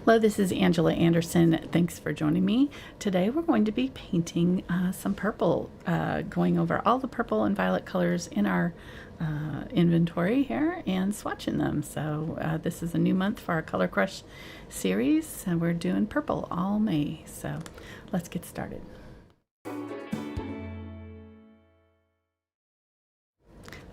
Hello, this is Angela Anderson. Thanks for joining me. Today we're going to be painting some purple, going over all the purple and violet colors in our inventory here and swatching them. So this is a new month for our Color Crush series, and we're doing purple all May. So let's get started.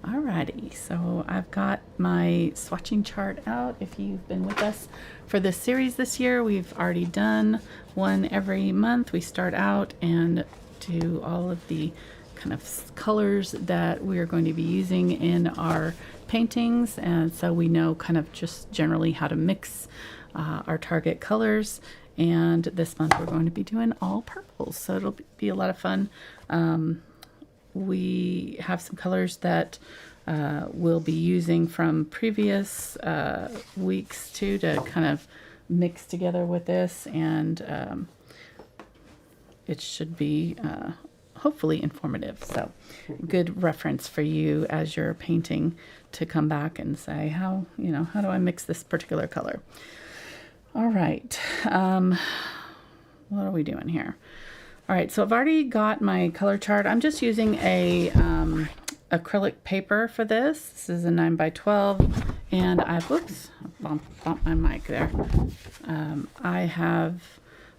Alrighty, so I've got my swatching chart out. If you've been with us for this series this year, we've already done one every month. We start out and do all of the kind of colors that we are going to be using in our paintings, and so we know kind of just generally how to mix our target colors. And this month we're going to be doing all purples, so it'll be a lot of fun. We have some colors that we'll be using from previous weeks too, to kind of mix together with this, and it should be hopefully informative. So good reference for you as you're painting to come back and say, how do I mix this particular color? All right, what are we doing here? All right, so I've already got my color chart. I'm just using a acrylic paper for this. This is a 9x12, and I've, whoops, bumped my mic there. I have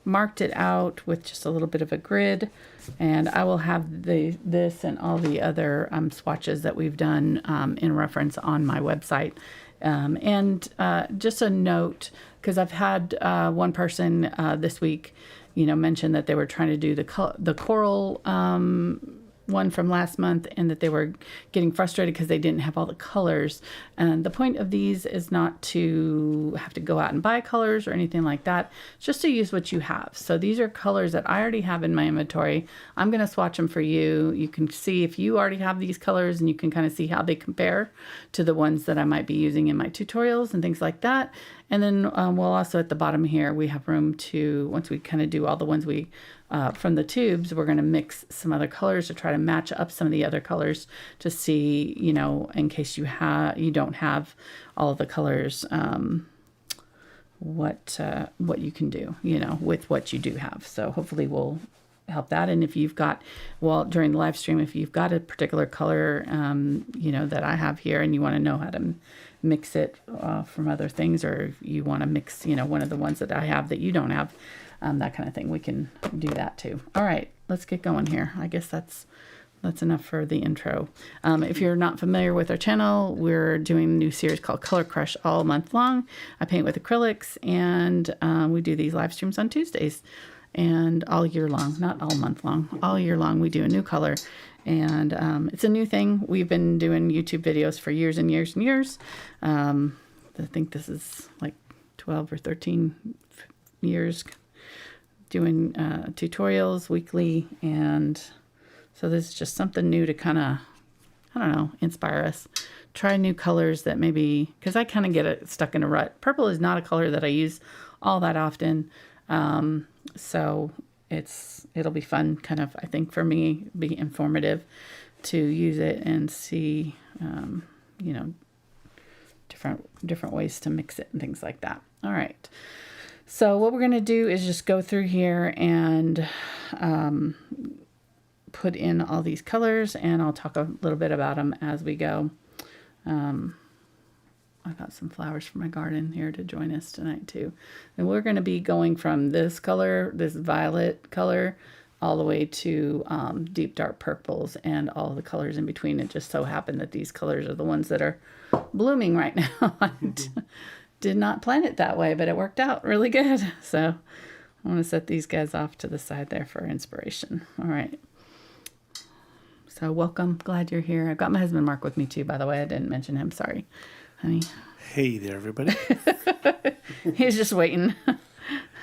marked it out with just a little bit of a grid, and I will have this and all the other swatches that we've done in reference on my website. And just a note, because I've had one person this week mentioned that they were trying to do the coral one from last month, and that they were getting frustrated because they didn't have all the colors. And the point of these is not to have to go out and buy colors or anything like that. It's just to use what you have. So these are colors that I already have in my inventory. I'm going to swatch them for you. You can see if you already have these colors, and you can kind of see how they compare to the ones that I might be using in my tutorials and things like that. And then we'll also, at the bottom here, we have room to, once we kind of do all the ones we from the tubes, we're going to mix some other colors to try to match up some of the other colors to see, in case you don't have all of the colors, what you can do, with what you do have. So hopefully we'll help that. And if you've got, during the live stream, if you've got a particular color, that I have here, and you want to know how to mix it from other things, or if you want to mix, one of the ones that I have that you don't have, that kind of thing, we can do that too. All right, let's get going here. I guess that's enough for the intro. If you're not familiar with our channel, we're doing a new series called Color Crush all month long. I paint with acrylics, and we do these live streams on Tuesdays, and all year long, not all month long, all year long we do a new color. And it's a new thing. We've been doing YouTube videos for years and years and years. I think this is like 12 or 13 years doing tutorials weekly, and so this is just something new to kind of, I don't know, inspire us. Try new colors that maybe, because I kind of get stuck in a rut. Purple is not a color that I use all that often, so it'll be fun, kind of, I think, for me, be informative to use it and see, different ways to mix it and things like that. All right. So what we're going to do is just go through here and put in all these colors, and I'll talk a little bit about them as we go. I got some flowers from my garden here to join us tonight too. And we're going to be going from this color, this violet color, all the way to deep dark purples and all the colors in between. It just so happened that these colors are the ones that are blooming right now. Did not plan it that way, but it worked out really good. So I want to set these guys off to the side there for inspiration. All right. So welcome. Glad you're here. I've got my husband Mark with me too, by the way. I didn't mention him. Sorry, honey. Hey there, everybody. He's just waiting.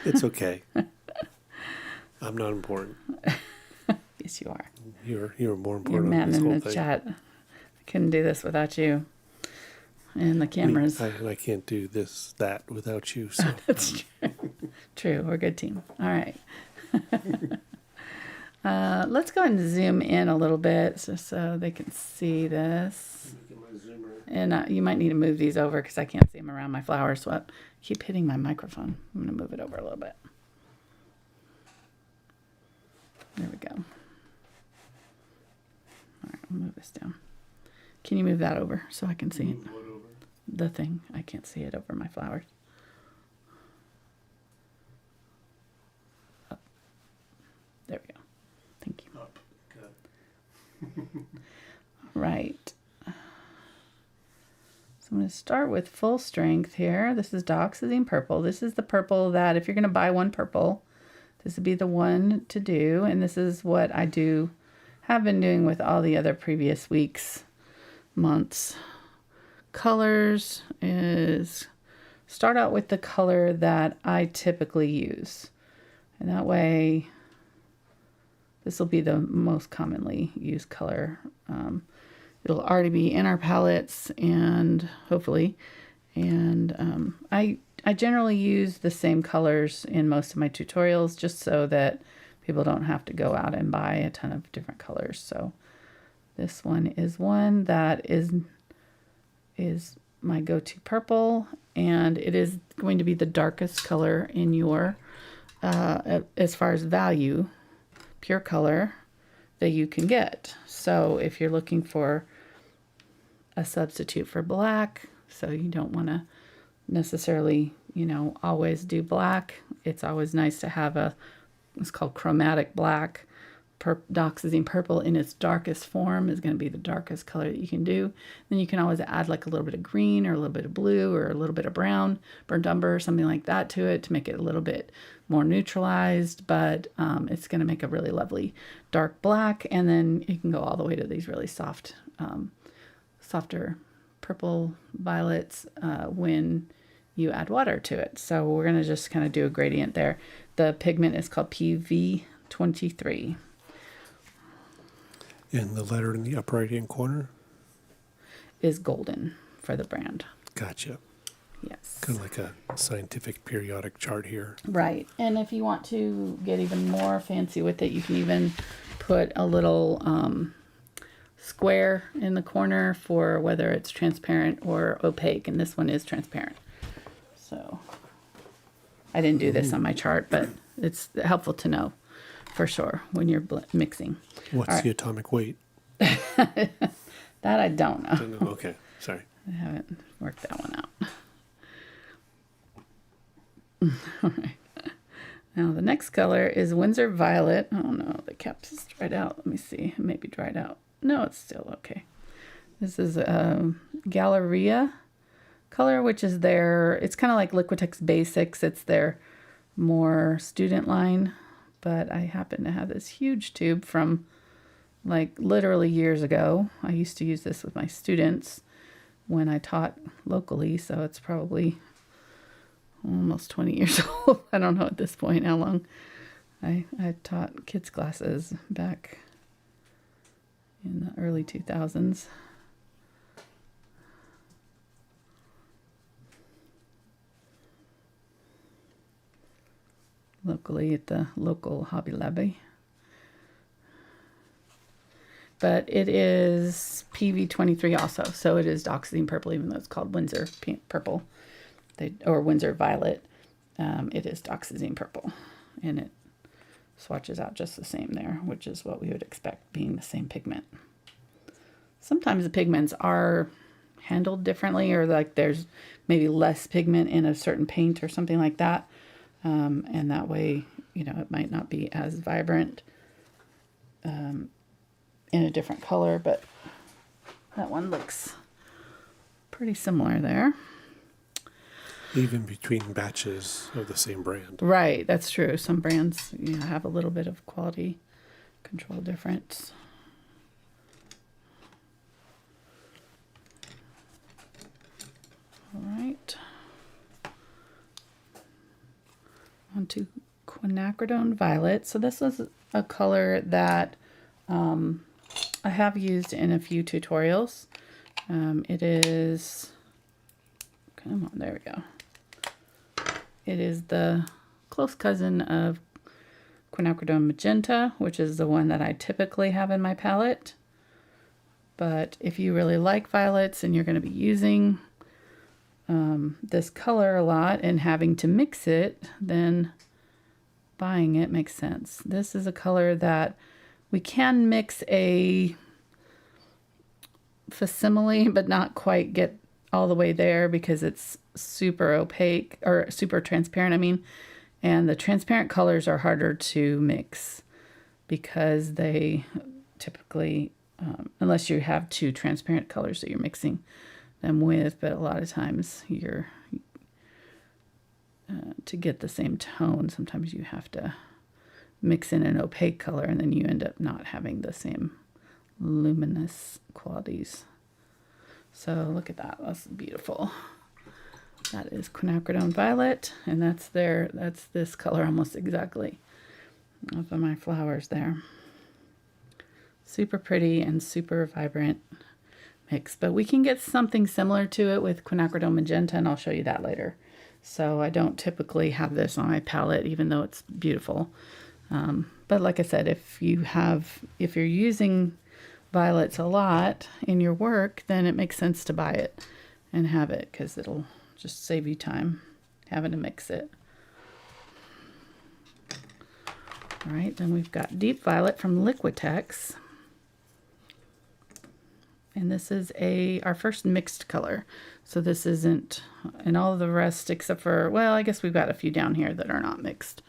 It's okay. I'm not important. Yes, you are. You're more important. You're man this in whole the thing. chat. I couldn't do this without you. And the cameras. I can't do that without you. So That's true. True. We're a good team. All right. Let's go ahead and zoom in a little bit so they can see this. Get my zoomer. And you might need to move these over because I can't see them around my flowers. So I keep hitting my microphone. I'm going to move it over a little bit. There we go. All right, I'll move this down. Can you move that over so I can see it? What over? The thing. I can't see it over my flowers. Up. There we go. Thank you. Up. Good. Right. So I'm going to start with full strength here. This is Dioxazine Purple. This is the purple that if you're going to buy one purple, this would be the one to do. And this is what I have been doing with all the other previous weeks, months. Colors is start out with the color that I typically use. And that way, this will be the most commonly used color. It'll already be in our palettes and hopefully. And I generally use the same colors in most of my tutorials just so that people don't have to go out and buy a ton of different colors. So this one is one that is my go-to purple, and it is going to be the darkest color in your, as far as value, pure color that you can get. So if you're looking for a substitute for black, so you don't want to necessarily, always do black. It's always nice to have it's called chromatic black. Dioxazine Purple in its darkest form is going to be the darkest color that you can do. Then you can always add like a little bit of green or a little bit of blue or a little bit of brown, burnt umber, or something like that to it to make it a little bit more neutralized, but it's going to make a really lovely dark black. And then you can go all the way to these really soft, softer purple violets when you add water to it. So we're going to just kind of do a gradient there. The pigment is called PV23. And the letter in the upper right-hand corner? Is golden for the brand. Gotcha. Yes. Kind of like a scientific periodic chart here. Right. And if you want to get even more fancy with it, you can even put a little square in the corner for whether it's transparent or opaque. And this one is transparent. So I didn't do this on my chart, but it's helpful to know for sure when you're mixing. What's the atomic weight? That I don't know. Okay, sorry. I haven't worked that one out. All right. Now the next color is Windsor Violet. Oh no, the cap is dried out. Let me see. It may be dried out. No, it's still okay. This is Galleria color, which is it's kind of like Liquitex Basics. It's their more student line. But I happen to have this huge tube from like literally years ago. I used to use this with my students when I taught locally. So it's probably almost 20 years old. I don't know at this point how long. I taught kids classes back in the early 2000s. Locally at the local Hobby Lobby. But it is PV23 also, so it is Dioxazine Purple, even though it's called Windsor Purple, or Windsor Violet. It is Dioxazine Purple, and it swatches out just the same there, which is what we would expect being the same pigment. Sometimes the pigments are handled differently, or like there's maybe less pigment in a certain paint or something like that. And that way, it might not be as vibrant in a different color, but that one looks pretty similar there. Even between batches of the same brand. Right, that's true. Some brands have a little bit of quality control difference. All right. On to Quinacridone Violet. So this is a color that I have used in a few tutorials. It is, come on, there we go. It is the close cousin of Quinacridone Magenta, which is the one that I typically have in my palette. But if you really like violets and you're going to be using this color a lot and having to mix it, then buying it makes sense. This is a color that we can mix a facsimile, but not quite get all the way there because it's super opaque, or super transparent, I mean. And the transparent colors are harder to mix because they typically, unless you have two transparent colors that you're mixing them with, but a lot of times you're to get the same tone, sometimes you have to mix in an opaque color and then you end up not having the same luminous qualities. So look at that, that's beautiful. That is Quinacridone Violet, and that's this color almost exactly of my flowers there. Super pretty and super vibrant mix, but we can get something similar to it with Quinacridone Magenta, and I'll show you that later. So I don't typically have this on my palette, even though it's beautiful. But like I said, if you're using violets a lot in your work, then it makes sense to buy it and have it, because it'll just save you time having to mix it. All right, then we've got Deep Violet from Liquitex. And this is our first mixed color. So this isn't, and all of the rest except for, well, I guess we've got a few down here that are not mixed.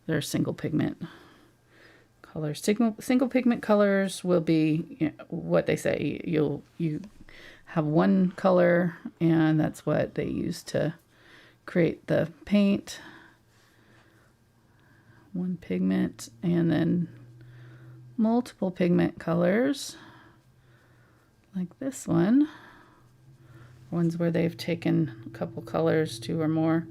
They're single pigment colors. Single pigment colors will be, what they say. You have one color, and that's what they use to create the paint. One pigment, and then multiple pigment colors, like this one. Ones where they've taken a couple colors, two or more,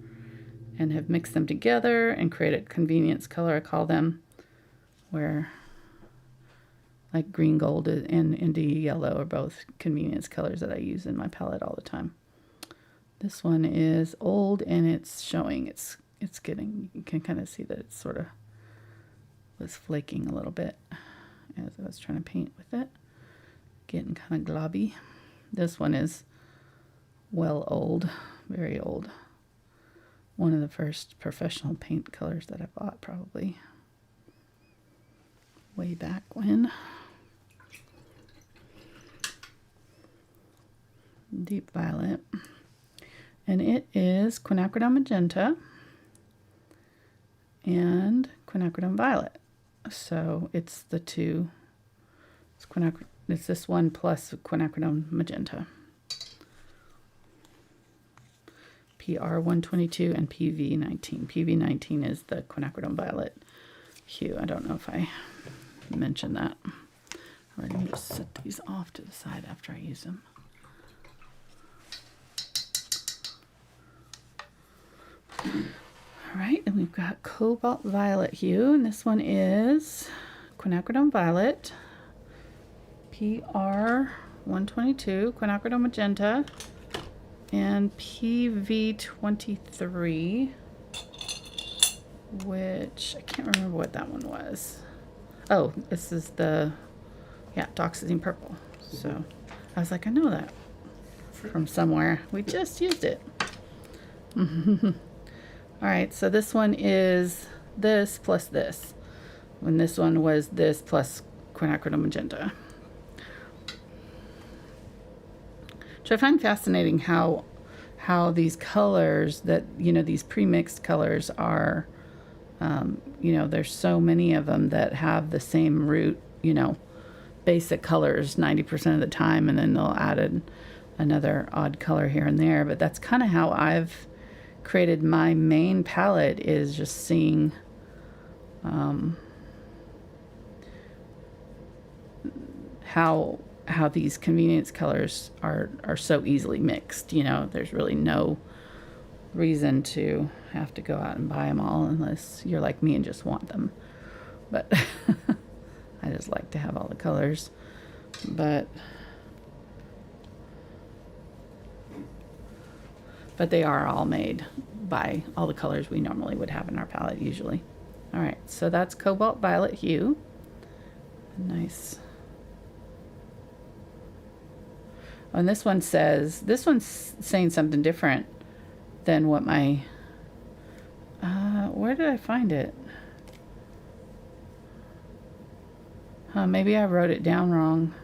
and have mixed them together and created convenience color, I call them, where like green, gold, and India yellow are both convenience colors that I use in my palette all the time. This one is old, and it's showing, it's getting, you can kind of see that it sort of was flaking a little bit as I was trying to paint with it, getting kind of globby. This one is well old, very old. One of the first professional paint colors that I bought, probably way back when. Deep Violet, and it is Quinacridone Magenta and Quinacridone Violet. So it's the two. It's this one plus Quinacridone Magenta. PR122 and PV19. PV19 is the Quinacridone Violet hue. I don't know if I mentioned that. All right, let me just set these off to the side after I use them. All right, and we've got Cobalt Violet hue, and this one is Quinacridone Violet, PR122, Quinacridone Magenta, and PV23, which I can't remember what that one was. Oh, this is the, Dioxazine Purple. So I was like, I know that from somewhere. We just used it. All right, so this one is this plus this, when this one was this plus Quinacridone Magenta. Which I find fascinating how these colors that, these pre-mixed colors are, there's so many of them that have the same root, basic colors 90% of the time, and then they'll add another odd color here and there. But that's kind of how I've created my main palette, is just seeing how these convenience colors are so easily mixed. There's really no reason to have to go out and buy them all unless you're like me and just want them. But I just like to have all the colors. But they are all made by all the colors we normally would have in our palette usually. All right, so that's Cobalt Violet hue. Nice And this one's saying something different than what my, where did I find it? Maybe I wrote it down wrong.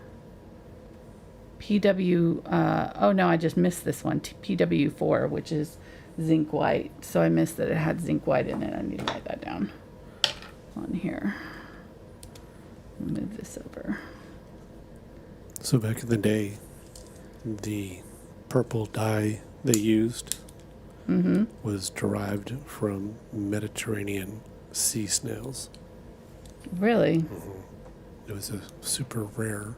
Oh no, I just missed this one. PW4, which is zinc white. So I missed that it had zinc white in it. I need to write that down on here. Move this over. So back in the day, the purple dye they used was derived from Mediterranean sea snails. Really? It was a super rare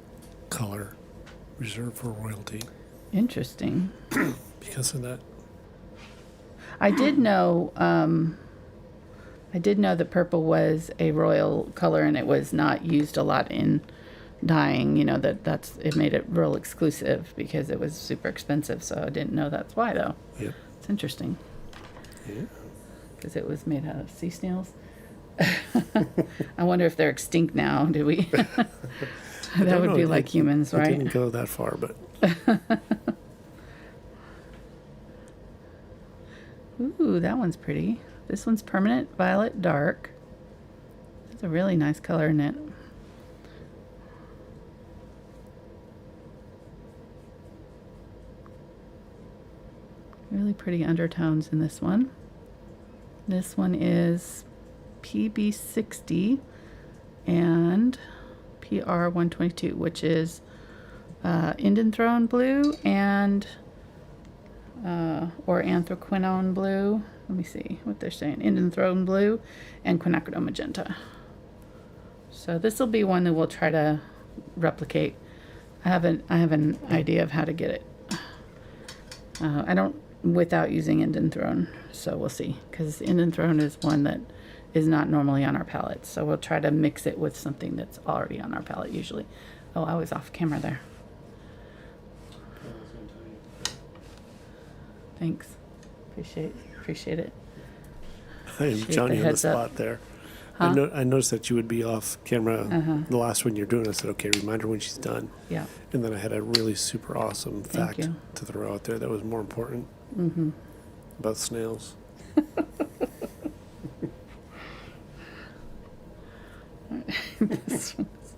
color reserved for royalty Interesting. because of that. I did know that purple was a royal color and it was not used a lot in dyeing. You know, it made it real exclusive because it was super expensive. So I didn't know that's why though. Yep. It's interesting. Yeah. Because it was made out of sea snails. I wonder if they're extinct now. Do we? That would be like humans, right? I didn't go that far, but Ooh, that one's pretty. This one's permanent violet dark. It's a really nice color in it. Really pretty undertones in this one. This one is PB60 and PR122, which is Indanthrone Blue and or Anthraquinone Blue. Let me see what they're saying. Indanthrone Blue and Quinacridone Magenta. So this will be one that we'll try to replicate. I have an idea of how to get it. I don't without using Indanthrone, so we'll see. Because Indanthrone is one that is not normally on our palette, so we'll try to mix it with something that's already on our palette usually. Oh, I was off camera there. Thanks. Appreciate it. I am Appreciate Johnny the on the heads up. spot there. Huh? I noticed that you would be off camera the last one you're doing. I said, okay, remind her when she's done. Yeah. And then I had a really super awesome fact you. to throw out there that was more important about snails. This one's,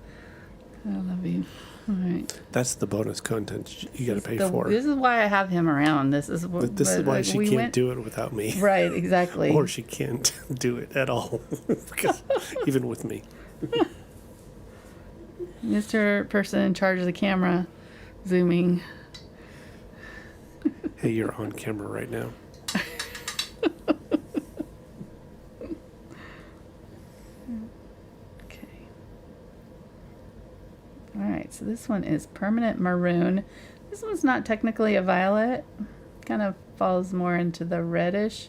I love you. All right. That's the bonus content you got to pay for. This is why I have him around. This is This is why she can't do it without me. Right, exactly. Or she can't do it at all. Because even with me. Mr. Person in charge of the camera, zooming. Hey, you're on camera right now. Okay. All right, so this one is permanent maroon. This one's not technically a violet. Kind of falls more into the reddish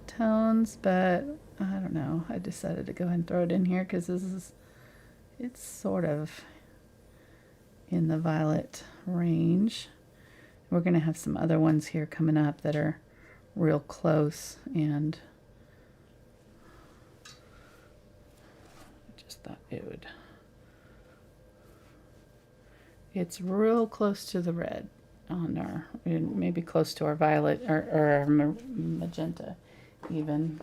tones, but I don't know. I decided to go ahead and throw it in here because it's sort of in the violet range. We're going to have some other ones here coming up that are real close, and just thought it would. It's real close to the red on our, maybe close to our violet or our magenta even.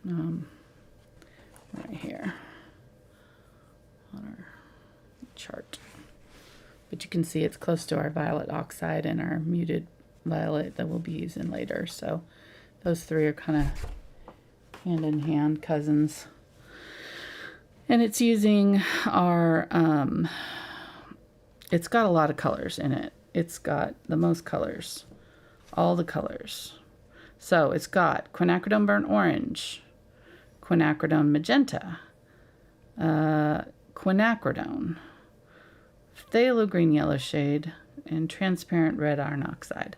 Right here on our chart. But you can see it's close to our violet oxide and our muted violet that we'll be using later. So those three are kind of hand in hand cousins. And it's using our, it's got a lot of colors in it. It's got the most colors, all the colors. So it's got Quinacridone Burnt Orange, Quinacridone Magenta, Quinacridone, Phthalo Green Yellow Shade, and Transparent Red Iron Oxide.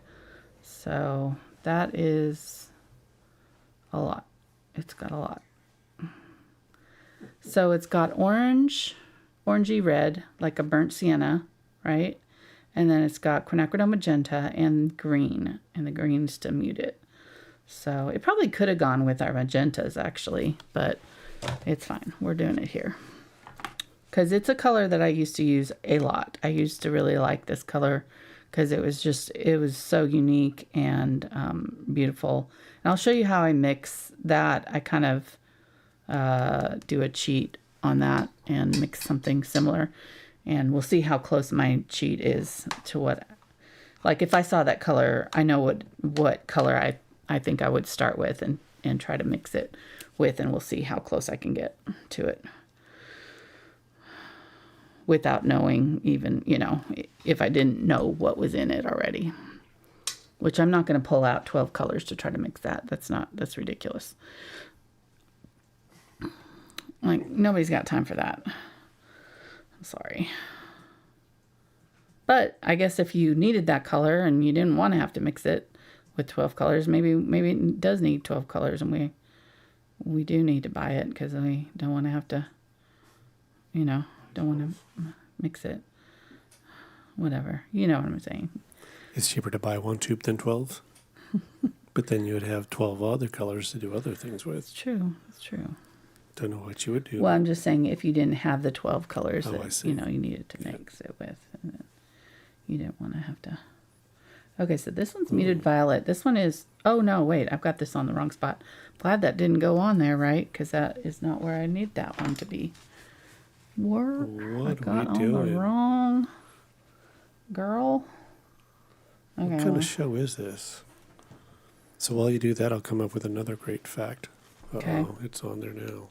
So that is a lot. It's got a lot. So it's got orange, orangey red, like a burnt sienna, right? And then it's got Quinacridone Magenta and green, and the green's to mute it. So it probably could have gone with our magentas actually, but it's fine. We're doing it here. because it's a color that I used to use a lot. I used to really like this color because it was so unique and beautiful. And I'll show you how I mix that. I kind of do a cheat on that and mix something similar. And we'll see how close my cheat is to what, like if I saw that color, I know what color I think I would start with and try to mix it with, and we'll see how close I can get to it without knowing even, if I didn't know what was in it already, which I'm not going to pull out 12 colors to try to mix that. That's ridiculous. Like, nobody's got time for that. I'm sorry. But I guess if you needed that color and you didn't want to have to mix it with 12 colors, maybe it does need 12 colors, and we do need to buy it because we don't want to have to, don't want to mix it. Whatever. You know what I'm saying. It's cheaper to buy one tube than 12. But then you would have 12 other colors to do other things with. It's true. It's true. Don't know what you would do. Well, I'm just saying if you didn't have the 12 colors I that, see. you needed to mix it with, and then you didn't want to have to. Okay, so this one's muted violet. This one is, oh no, wait, I've got this on the wrong spot. Glad that didn't go on there, right? Because that is not where I need that one to be. Work. What I got are we on doing? the wrong girl. Okay. What kind of show is this? So while you do that, I'll come up with another great fact. Okay. It's on there now.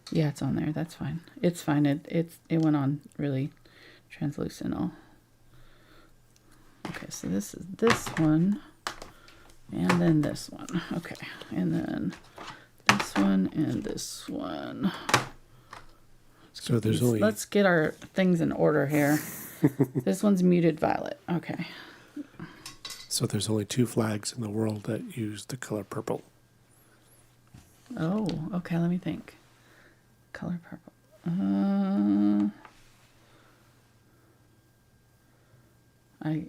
Yeah, it's on there. That's fine. It's fine. It went on really translucent. Okay, so this is this one, and then this one. Okay, and then this one and this one. So there's only... Let's get our things in order here. This one's muted violet. Okay. So there's only 2 flags in the world that use the color purple. Oh, okay. Let me think. Color purple. I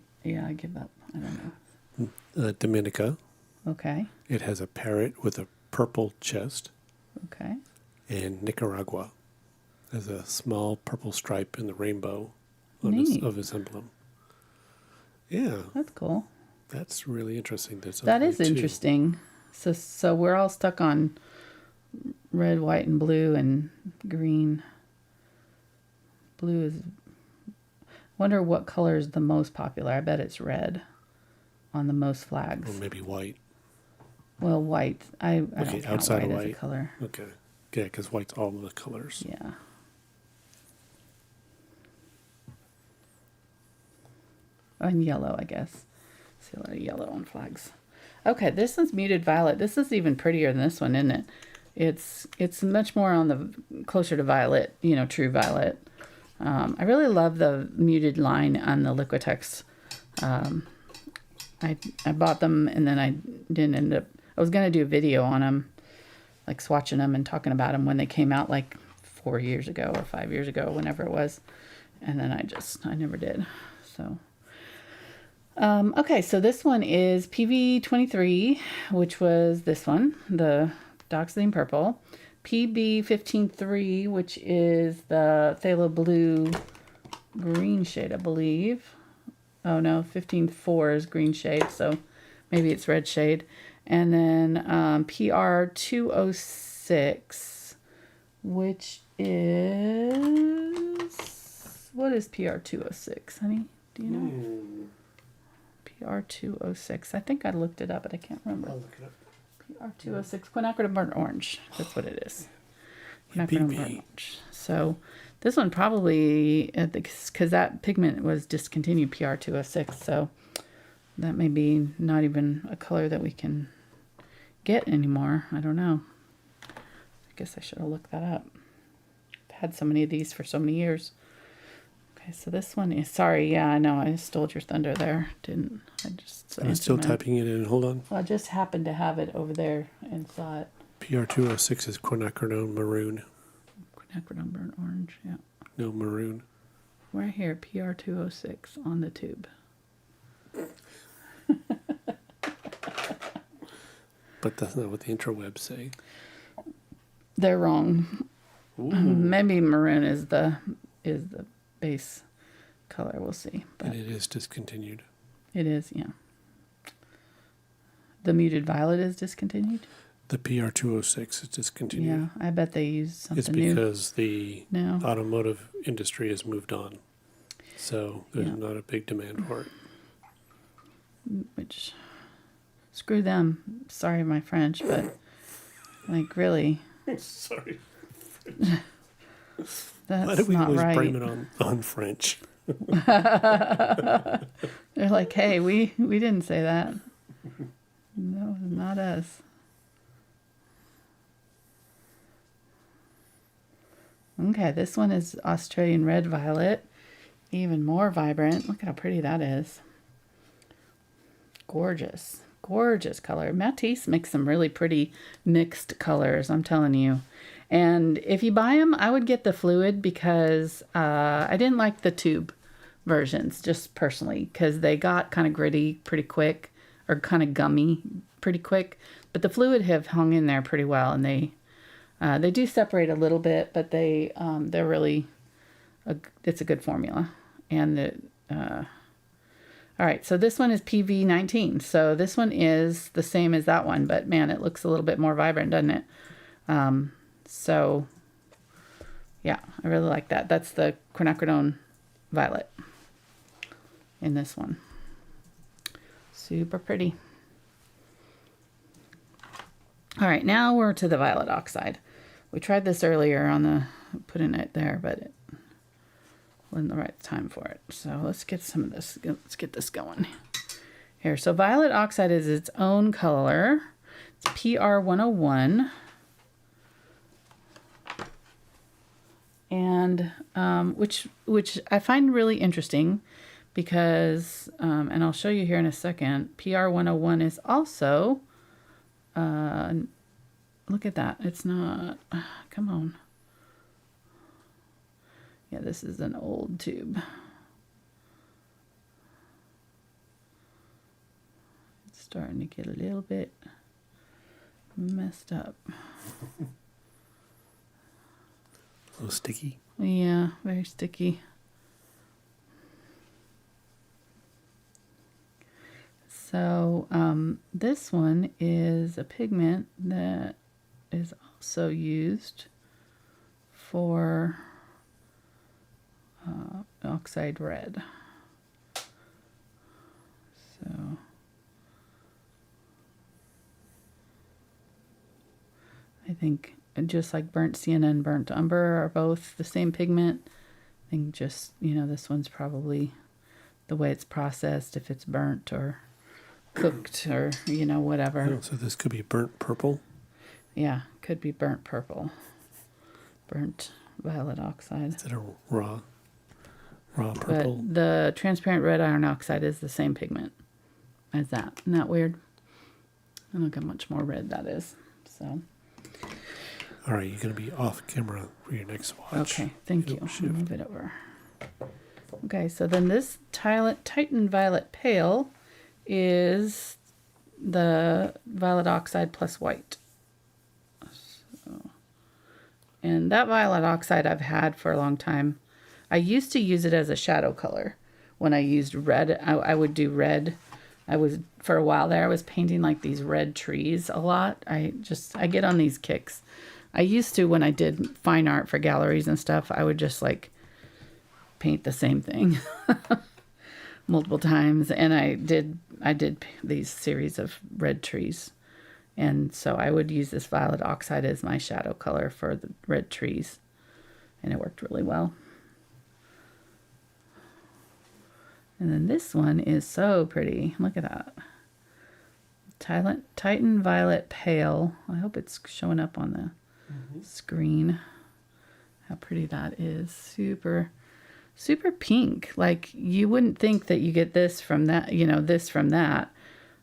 give up. I don't know. Dominica. Okay. It has a parrot with a purple chest. Okay. And Nicaragua has a small purple stripe in the rainbow Neat. of his emblem. Yeah, That's cool. that's really interesting. That is interesting. So we're all stuck on red, white, and blue, and green. Blue is... Wonder what color is the most popular. I bet it's red on the most flags. Or maybe white. Well, white. I don't count outside of white as a white. color. Okay. Yeah, because white's all of the colors. Yeah. And yellow, I guess. See a lot of yellow on flags. Okay, this one's muted violet. This is even prettier than this one, isn't it? It's much more on the closer to violet, true violet. I really love the muted line on the Liquitex. I bought them and then I didn't end up. I was gonna do a video on them, like swatching them and talking about them when they came out, like 4 years ago or 5 years ago, whenever it was, and then I never did. So. Okay, so this one is PV23, which was this one, the Dioxazine Purple. PB153, which is the Phthalo Blue green shade, I believe. Oh no, 15.4 is green shade, so maybe it's red shade. And then PR206, which is... What is PR206, honey? Do you know? PR206. I think I looked it up, but I can't remember. I'll look it up. PR206. Quinacridone Burnt Orange. That's what it is. Quinacridone Burnt Orange. So this one probably, because that pigment was discontinued, PR206. So that may be not even a color that we can get anymore. I don't know. I guess I should have looked that up. I've had so many of these for so many years. Okay, so this one is, sorry, yeah, I know, I stole your thunder there. Didn't, I just... Are you still typing it in? Hold on. Well, I just happened to have it over there and saw it. PR206 is Quinacridone Maroon. Quinacridone Burnt Orange, yeah. No, maroon. Right here, PR206 on the tube. But that's not what the intrawebs say. They're wrong. Ooh. Maybe maroon is the base color. We'll see. But And it is discontinued. it is, yeah. The muted violet is discontinued. The PR206 is discontinued. Yeah, I bet they use something It's new because the now. automotive industry has moved on. So there's Yeah. not a big demand for it. Which, screw them. Sorry, my French, but like really, Sorry. that's Why do we not always right. blame it on French? They're like, hey, we didn't say that. No, not us. Okay, this one is Australian Red Violet. Even more vibrant. Look at how pretty that is. Gorgeous. Gorgeous color. Matisse makes some really pretty mixed colors, I'm telling you. And if you buy them, I would get the fluid because I didn't like the tube versions, just personally, because they got kind of gritty pretty quick, or kind of gummy pretty quick. But the fluid have hung in there pretty well, and they do separate a little bit, but they're really it's a good formula. And all right, so this one is PV19. So this one is the same as that one, but man, it looks a little bit more vibrant, doesn't it? So yeah, I really like that. That's the Quinacridone Violet in this one. Super pretty. All right, now we're to the Violet Oxide. We tried this earlier on the putting it there, but it wasn't the right time for it. So let's get some of this. Let's get this going here. So Violet Oxide is its own color. It's PR101. And which I find really interesting because, and I'll show you here in a second, PR101 is also, look at that. It's not, come on. Yeah, this is an old tube. It's starting to get a little bit messed up. A little sticky. Yeah, very sticky. So this one is a pigment that is also used for oxide red. So I think just like burnt sienna and burnt umber are both the same pigment. I think just, you know, this one's probably the way it's processed, if it's burnt or cooked or, you know, whatever. Oh, so this could be burnt purple. Yeah, could be burnt purple. Burnt violet oxide. Instead of raw But purple. the transparent red iron oxide is the same pigment as that. Isn't that weird? And look how much more red that is. So, All right, you're going to be off camera for your next watch. okay, thank you. It'll I'll shift. move it over. Okay, so then this Titan Violet Pale is the violet oxide plus white. So, and that violet oxide I've had for a long time. I used to use it as a shadow color. When I used red, I would do red. For a while there, I was painting like these red trees a lot. I get on these kicks. I used to, when I did fine art for galleries and stuff, I would just like paint the same thing multiple times. And I did these series of red trees. And so I would use this violet oxide as my shadow color for the red trees. And it worked really well. And then this one is so pretty. Look at that. Titan Violet Pale. I hope it's showing up on the screen. How pretty that is. Super, super pink. Like, you wouldn't think that you get this from that, you know, this from that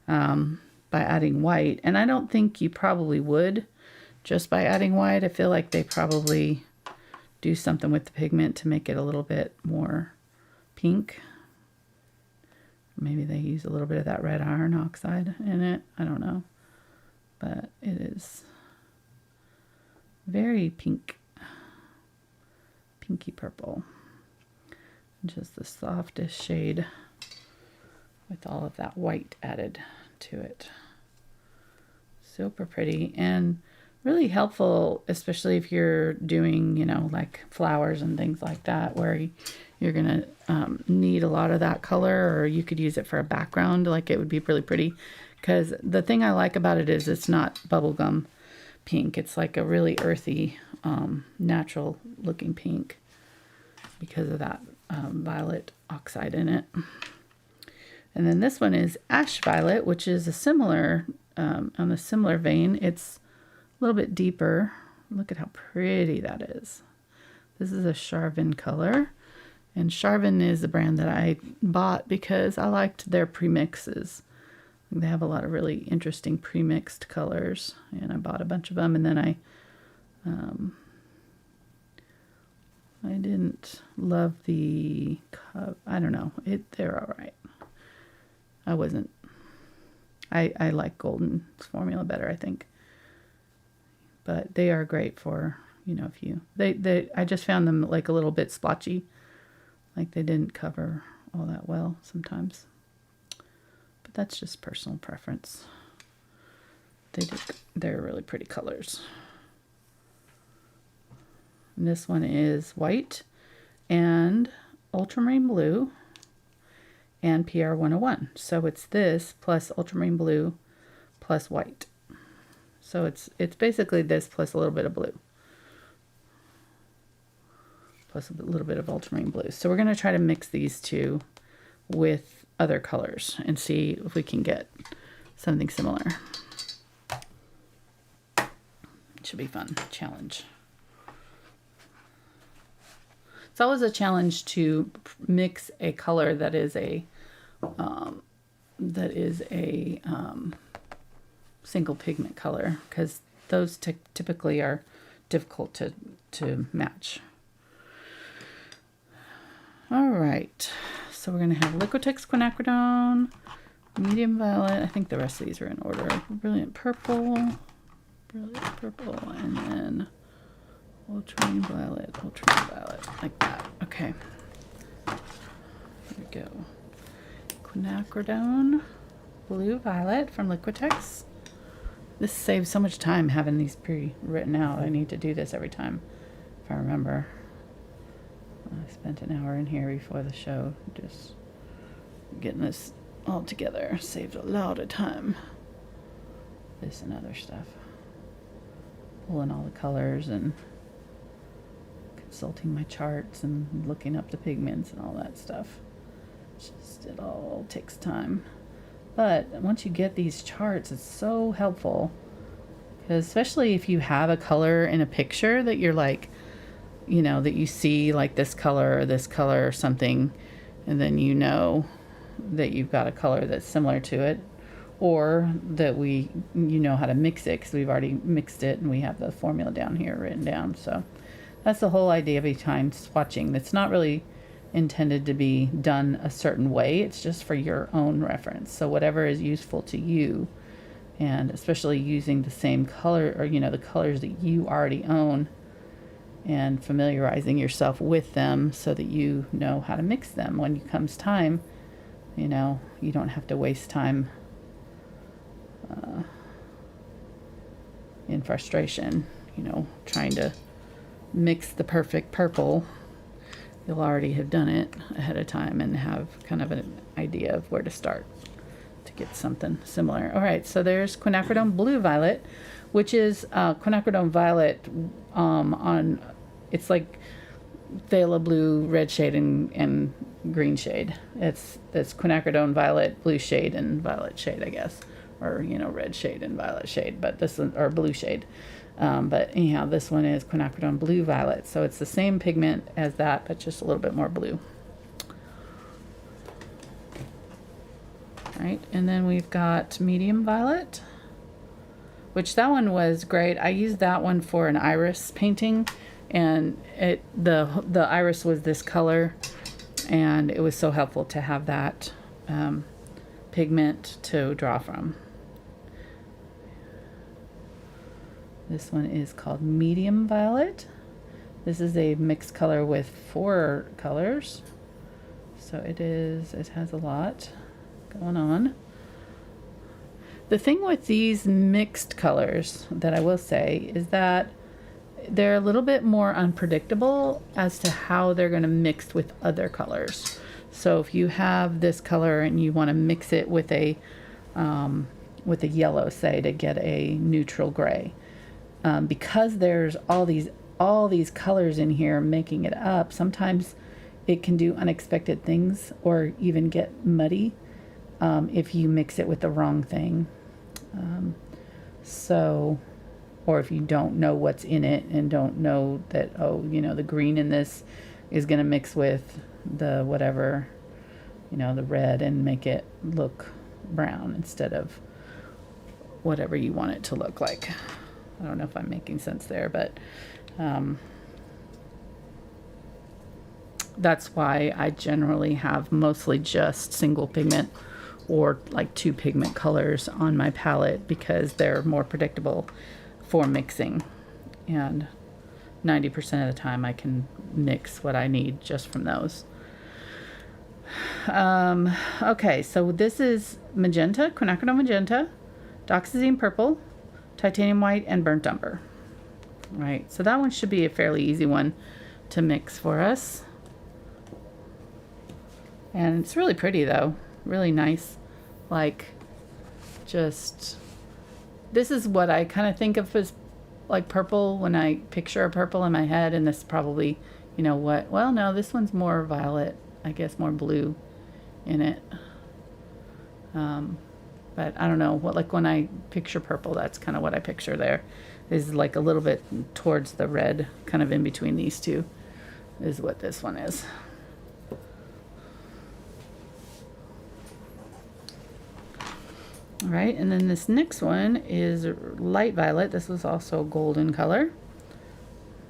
by adding white. And I don't think you probably would just by adding white. I feel like they probably do something with the pigment to make it a little bit more pink. Maybe they use a little bit of that red iron oxide in it. I don't know. But it is very pink, pinky purple. Just the softest shade with all of that white added to it. Super pretty and really helpful, especially if you're doing, you know, like flowers and things like that, where you're gonna need a lot of that color, or you could use it for a background. Like, it would be really pretty, because the thing I like about it is it's not bubblegum pink. It's like a really earthy, natural looking pink because of that violet oxide in it. And then this one is Ash Violet, which is a similar, on a similar vein. It's a little bit deeper. Look at how pretty that is. This is a Charvin color. And Charvin is the brand that I bought because I liked their premixes. They have a lot of really interesting premixed colors. And I bought a bunch of them. And then I didn't love the, I don't know. They're all right. I like Golden's formula better, I think. But they are great for, you know, if I just found them like a little bit splotchy. Like, they didn't cover all that well sometimes. But that's just personal preference. They're really pretty colors. And this one is white and Ultramarine Blue and PR 101. So it's this plus Ultramarine Blue plus white. So it's basically this plus a little bit of blue. Plus a little bit of Ultramarine Blue. So we're going to try to mix these two with other colors and see if we can get something similar. It should be fun. Challenge. It's always a challenge to mix a color that is a single pigment color, because those typically are difficult to match. All right, so we're gonna have Liquitex Quinacridone, Medium Violet. I think the rest of these are in order. Brilliant Purple, and then Ultramarine Violet, like that. Okay, here we go. Quinacridone Blue Violet from Liquitex. This saves so much time having these pre-written out. I need to do this every time, if I remember. I spent an hour in here before the show just getting this all together. Saved a lot of time. This and other stuff. Pulling all the colors and consulting my charts and looking up the pigments and all that stuff. It all takes time. But once you get these charts, it's so helpful. Because especially if you have a color in a picture that you're like, you know, that you see like this color or something, and then you know that you've got a color that's similar to it, or that you know how to mix it because we've already mixed it and we have the formula down here written down. So that's the whole idea behind swatching. It's not really intended to be done a certain way. It's just for your own reference. So whatever is useful to you, and especially using the same color, or, you know, the colors that you already own, and familiarizing yourself with them so that you know how to mix them when it comes time. You know, you don't have to waste time in frustration, you know, trying to mix the perfect purple. You'll already have done it ahead of time and have kind of an idea of where to start to get something similar. All right, so there's Quinacridone Blue Violet, which is Quinacridone Violet on, it's like phthalo blue, red shade, and green shade. It's Quinacridone Violet, blue shade, and violet shade, I guess. Or, you know, red shade and violet shade, but this one, or blue shade. But anyhow, this one is Quinacridone Blue Violet. So it's the same pigment as that, but just a little bit more blue. All right, and then we've got Medium Violet, which that one was great. I used that one for an iris painting, and the iris was this color, and it was so helpful to have that pigment to draw from. This one is called Medium Violet. This is a mixed color with 4 colors. So it has a lot going on. The thing with these mixed colors that I will say is that they're a little bit more unpredictable as to how they're going to mix with other colors. So if you have this color and you want to mix it with a yellow, say, to get a neutral gray, because there's all these colors in here making it up, sometimes it can do unexpected things or even get muddy if you mix it with the wrong thing. Or if you don't know what's in it and don't know that, oh, the green in this is going to mix with the whatever, the red and make it look brown instead of whatever you want it to look like. I don't know if I'm making sense there, but that's why I generally have mostly just single pigment or like 2 pigment colors on my palette, because they're more predictable for mixing, and 90% of the time I can mix what I need just from those. Okay, so this is Magenta, Quinacridone Magenta, Dioxazine Purple, Titanium White, and Burnt Umber. Right, so that one should be a fairly easy one to mix for us. And it's really pretty though, really nice. Like, just, this is what I kind of think of as like purple when I picture a purple in my head, and this probably, well, no, this one's more violet, I guess, more blue in it. But I don't know, like when I picture purple, that's kind of what I picture there, is like a little bit towards the red, kind of in between these two, is what this one is. All right, and then this next one is light violet. This was also golden color.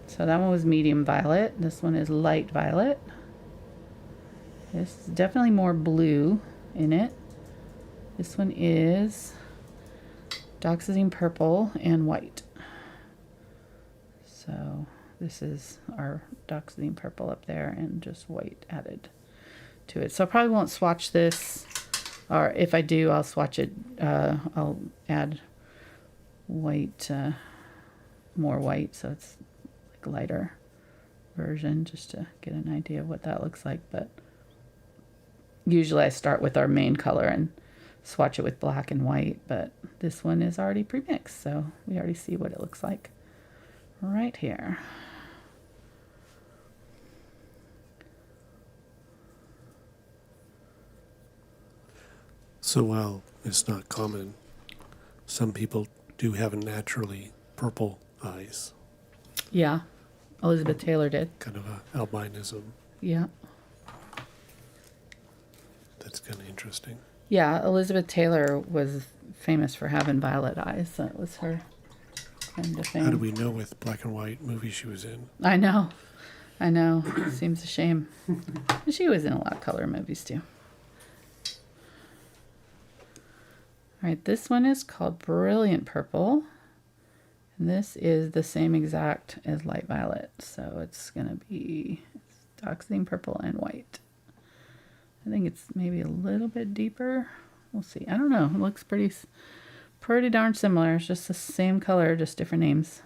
So that one was medium violet. This one is light violet. This is definitely more blue in it. This one is Dioxazine Purple and white. So this is our Dioxazine Purple up there and just white added to it. So I probably won't swatch this. Or if I do, I'll swatch it. I'll add white, more white, so it's like a lighter version, just to get an idea of what that looks like. But usually I start with our main color and swatch it with black and white. But this one is already pre-mixed, so we already see what it looks like right here. So while it's not common, some people do have naturally purple eyes. Yeah, Elizabeth Taylor did. Kind of a albinism. Yeah. That's kind of interesting. Yeah, Elizabeth Taylor was famous for having violet eyes. That was her kind of thing. How do we know with black and white movie she was in? I know. Seems a shame. She was in a lot of color movies too. All right, this one is called Brilliant Purple. And this is the same exact as light violet. So it's going to be Dioxazine Purple and white. I think it's maybe a little bit deeper. We'll see. I don't know. It looks pretty darn similar. It's just the same color, just different names.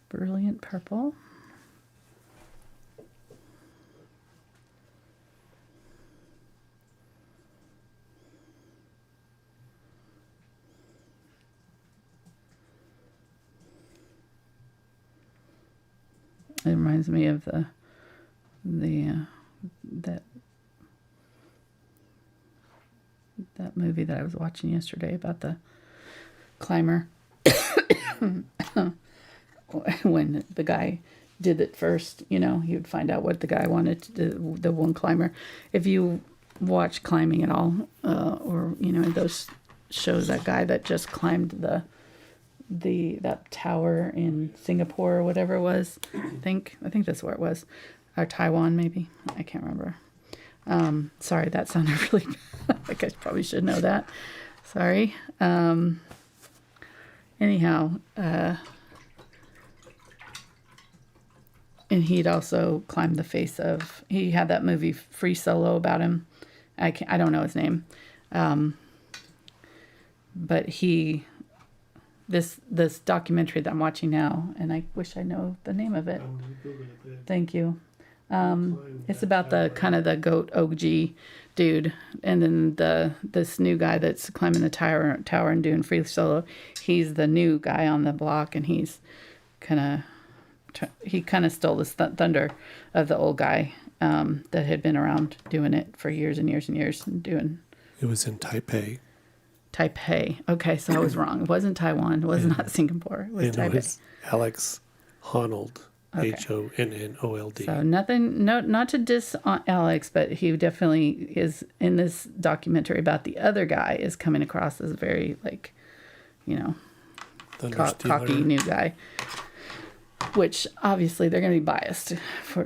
Brilliant Purple. It reminds me of that movie that I was watching yesterday about the climber. When the guy did it first, he would find out what the guy wanted to do, the one climber. If you watch climbing at all, or those shows, that guy that just climbed that tower in Singapore or whatever it was. I think that's where it was. Or Taiwan, maybe. I can't remember. Sorry, that sounded really bad. Like I probably should know that. Sorry. anyhow, and he'd also climbed the face of, he had that movie Free Solo about him. I don't know his name. But this documentary that I'm watching now, and I wish I know the name of it. Thank you. It's about the kind of the goat OG dude, and then this new guy that's climbing the tower and doing free solo. He's the new guy on the block, and he kind of stole the thunder of the old guy that had been around doing it for years and years and years and doing. It was in Taipei. Taipei. Okay, so I was wrong. It wasn't Taiwan. It was not Singapore. It was Taipei. It was Alex Honnold. Okay. Honnold. So nothing, not to diss Alex, but he definitely is in this documentary about the other guy is coming across as a very cocky new guy, which obviously they're going to be biased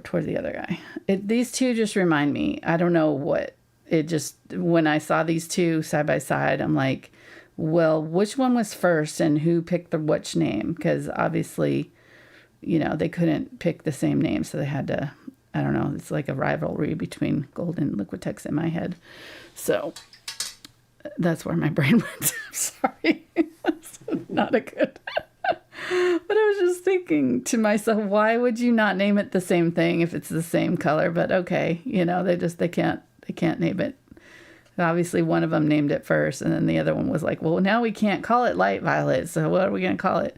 toward the other guy. These two just remind me. I don't know what it just when I saw these two side by side, I'm like, well, which one was first and who picked the which name? Because obviously, they couldn't pick the same name, so they had to, I don't know, it's like a rivalry between Gold and Liquitex in my head. So that's where my brain went. I'm sorry. That's not a good... But I was just thinking to myself, why would you not name it the same thing if it's the same color? But okay, they can't name it. Obviously, one of them named it first, and then the other one was like, well, now we can't call it light violet, so what are we going to call it?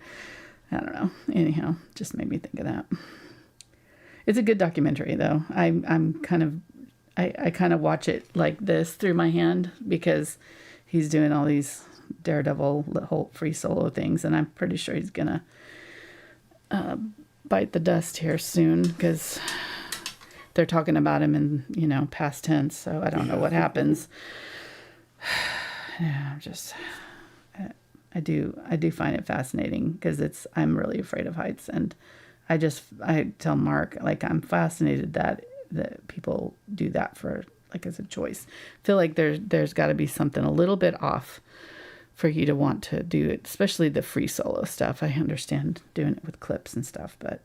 I don't know. Anyhow, just made me think of that. It's a good documentary, though. I kind of watch it like this through my hand because he's doing all these Daredevil whole free solo things, and I'm pretty sure he's gonna bite the dust here soon because they're talking about him in past tense. So I don't know what happens. Yeah, I do find it fascinating because I'm really afraid of heights, and I tell Mark, like, I'm fascinated that people do that for, like, as a choice. I feel like there's got to be something a little bit off for you to want to do it, especially the free solo stuff. I understand doing it with clips and stuff, but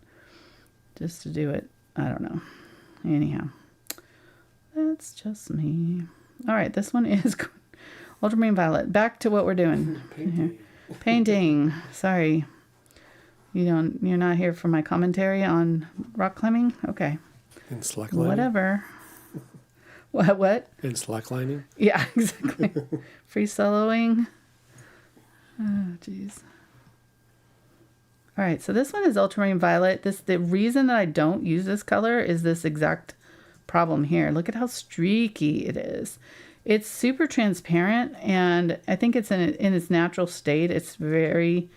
just to do it, I don't know. Anyhow, that's just me. All right, this one is Ultramarine Violet. Back to what we're doing. Painting. Sorry. You're not here for my commentary on rock climbing? Okay. And slacklining? Whatever. What? And slacklining? Yeah, exactly. Free soloing. Oh, jeez. All right, so this one is Ultramarine Violet. The reason that I don't use this color is this exact problem here. Look at how streaky it is. It's super transparent, and I think it's in its natural state. It's very,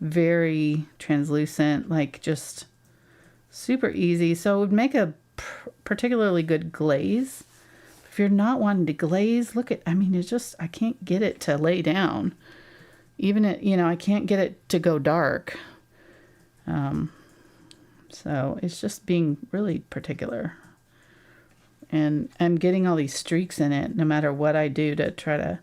very translucent, like just super easy. So it would make a particularly good glaze. If you're not wanting to glaze, it's just, I can't get it to lay down. Even I can't get it to go dark. So it's just being really particular. And I'm getting all these streaks in it no matter what I do to try to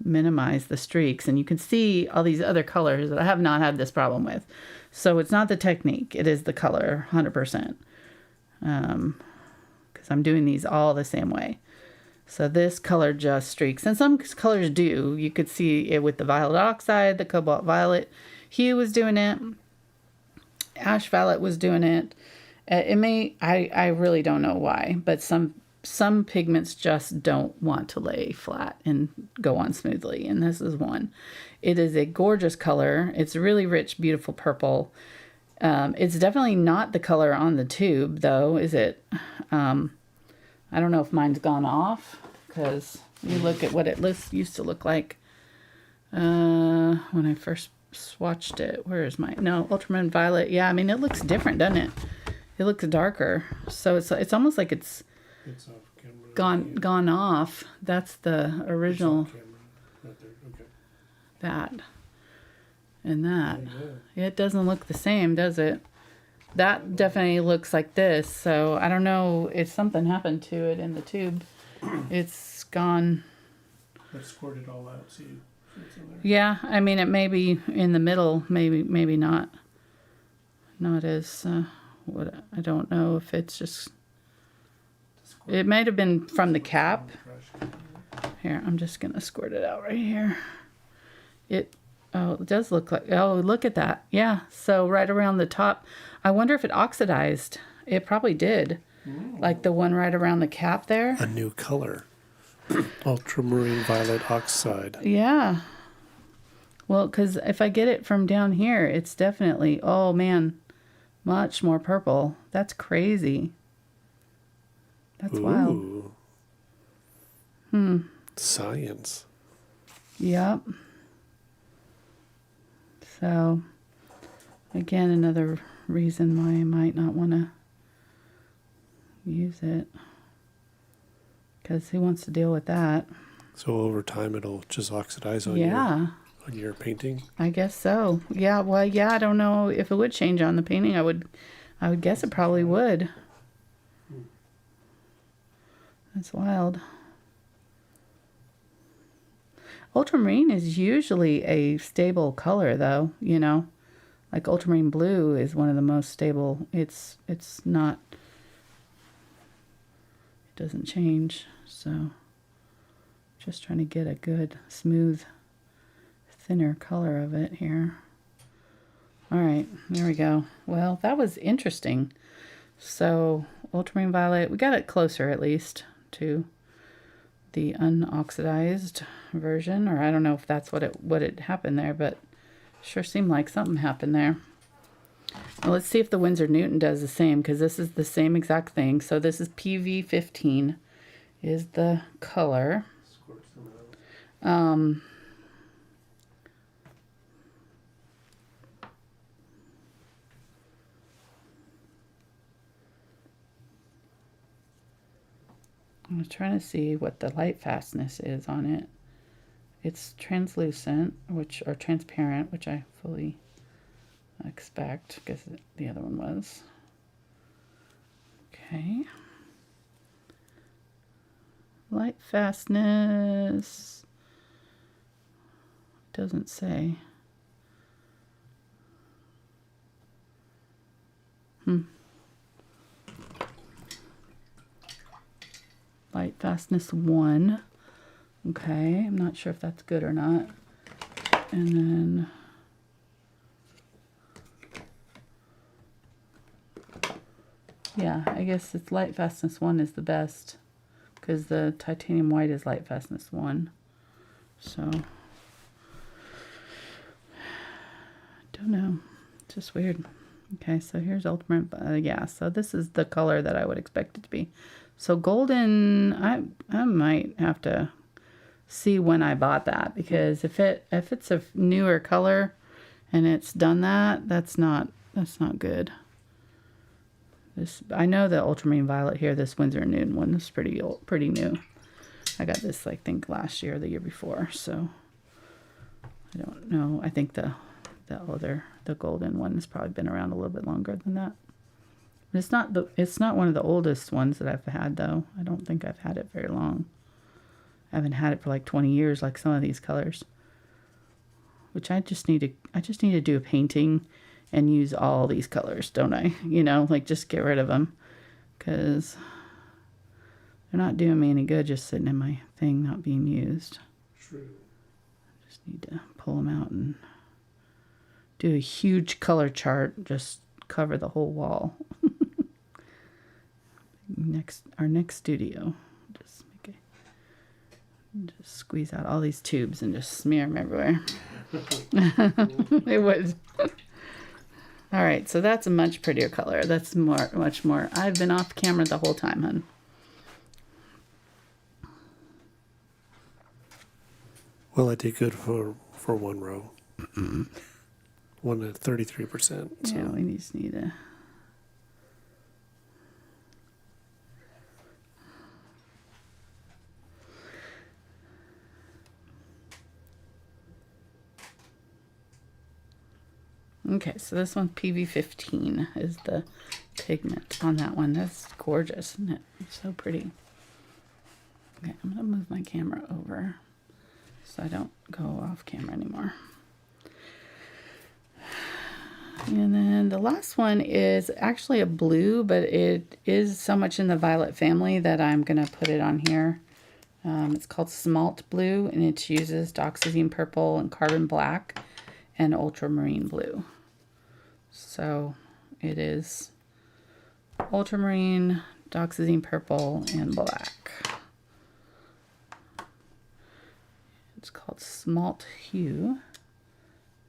minimize the streaks. And you can see all these other colors that I have not had this problem with. So it's not the technique. It is the color, 100%. Because I'm doing these all the same way. So this color just streaks. And some colors do. You could see it with the Violet Oxide, the Cobalt Violet. Hue was doing it. Ash Violet was doing it. I really don't know why, but some pigments just don't want to lay flat and go on smoothly, and this is one. It is a gorgeous color. It's really rich, beautiful purple. It's definitely not the color on the tube, though, is it? I don't know if mine's gone off, because you look at what it used to look like when I first swatched it. Where is mine? No, Ultramarine Violet. Yeah, I mean, it looks different, doesn't it? It looks darker. So it's almost like it's off camera. Gone off. That's the original. It's off camera. Right there. Okay. That. And that. It doesn't look the same, does it? That definitely looks like this. So I don't know if something happened to it in the tube. It's gone. Let's squirt it all out. See. Yeah, I mean, it may be in the middle, maybe not. Not as, what, I don't know if it's just, it might have been from the cap. Here, I'm just going to squirt it out right here. Oh, it does look like, oh, look at that. Yeah, so right around the top. I wonder if it oxidized. It probably did. Like the one right around the cap there. A new color. Ultramarine Violet Oxide. Yeah. Well, because if I get it from down here, it's definitely, oh man, much more purple. That's crazy. That's wild. Science. Yep. So, again, another reason why I might not want to use it. Because who wants to deal with that? So over time it'll just oxidize on your painting? I guess so. Yeah, well, yeah, I don't know if it would change on the painting. I would guess it probably would. That's wild. Ultramarine is usually a stable color, though, you know. Like ultramarine blue is one of the most stable. It's not, it doesn't change. So just trying to get a good, smooth, thinner color of it here. All right, there we go. Well, that was interesting. So ultramarine violet, we got it closer at least to the unoxidized version, or I don't know if that's what it happened there, but sure seemed like something happened there. Well, let's see if the Winsor Newton does the same, because this is the same exact thing. So this is PV15 is the color. I'm trying to see what the light fastness is on it. It's translucent, or transparent, which I fully expect because the other one was. Okay. Light fastness doesn't say. Light fastness 1. Okay, I'm not sure if that's good or not. And then yeah, I guess it's light fastness 1 is the best, because the titanium white is light fastness 1. So don't know, it's just weird. Okay, so here's ultimate. Yeah, so this is the color that I would expect it to be. So golden, I might have to see when I bought that, because if it's a newer color and it's done that, that's not good. This, I know the ultramarine violet here, this Winsor Newton one is pretty old, pretty new. I got this, I think, last year or the year before, so I don't know. I think the golden one has probably been around a little bit longer than that. But it's not one of the oldest ones that I've had, though. I don't think I've had it very long. I haven't had it for like 20 years, like some of these colors. Which I just need to do a painting and use all these colors, don't I? You know, like just get rid of them, because they're not doing me any good just sitting in my thing not being used. True. I just need to pull them out and do a huge color chart, just cover the whole wall. Our next studio, just squeeze out all these tubes and just smear them everywhere. It would. All right, so that's a much prettier color. That's much more. I've been off camera the whole time, hon. Well, I did good for one row. One at 33%. So. Yeah, we just need to. Okay, so this one, PV15, is the pigment on that one. That's gorgeous, isn't it? It's so pretty. Okay, I'm going to move my camera over. so I don't go off camera anymore. And then the last one is actually a blue, but it is so much in the violet family that I'm going to put it on here. It's called Smalt Blue, and it uses Dioxazine Purple and Carbon Black and Ultramarine Blue. So it is Ultramarine, Dioxazine Purple, and Black. It's called Smalt Hue.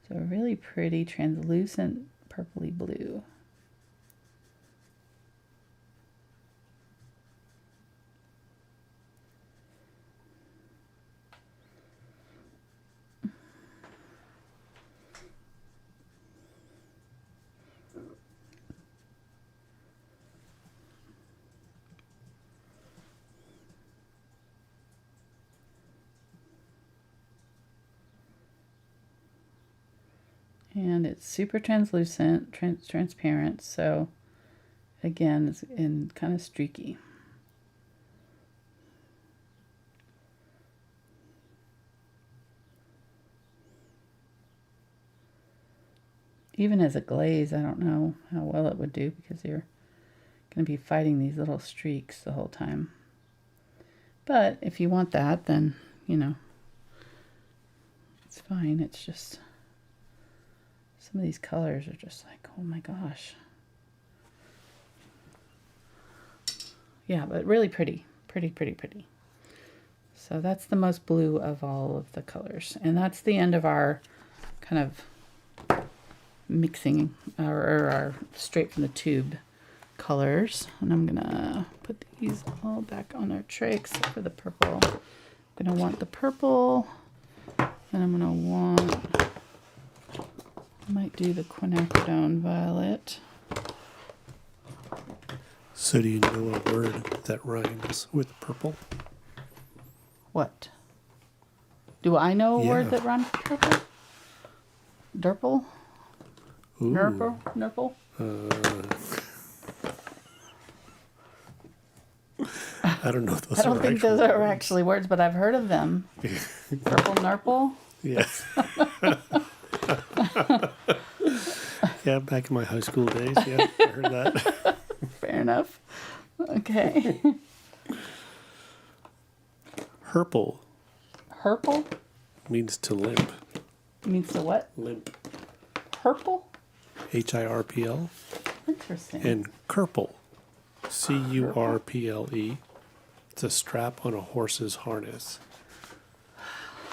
So a really pretty translucent purpley blue. And it's super translucent, transparent, so again, it's in kind of streaky. Even as a glaze, I don't know how well it would do because you're going to be fighting these little streaks the whole time. But if you want that, then, you know, it's fine. It's just... some of these colors are just like, oh my gosh. Yeah, but really pretty. Pretty, pretty, pretty. So that's the most blue of all of the colors. And that's the end of our kind of mixing, or our straight from the tube colors. And I'm going to put these all back on our tray except for the purple. I'm going to want the purple. And I'm going to want... might do the Quinacridone Violet. So do you know a word that rhymes with purple? What? Do I know a word Yeah. that rhymes with purple? Durple? Ooh. Nurple? Nurple? I don't know if those I don't are think actual those are words. actually words, but I've heard of them. Purple Nurple? Yes. Yeah, back in my high school days, yeah, I heard that. Fair enough. Okay. Purple Purple means to limp. means to what? Limp. Purple? Hirpl. Interesting. And curple. Curple. It's a strap on a horse's harness.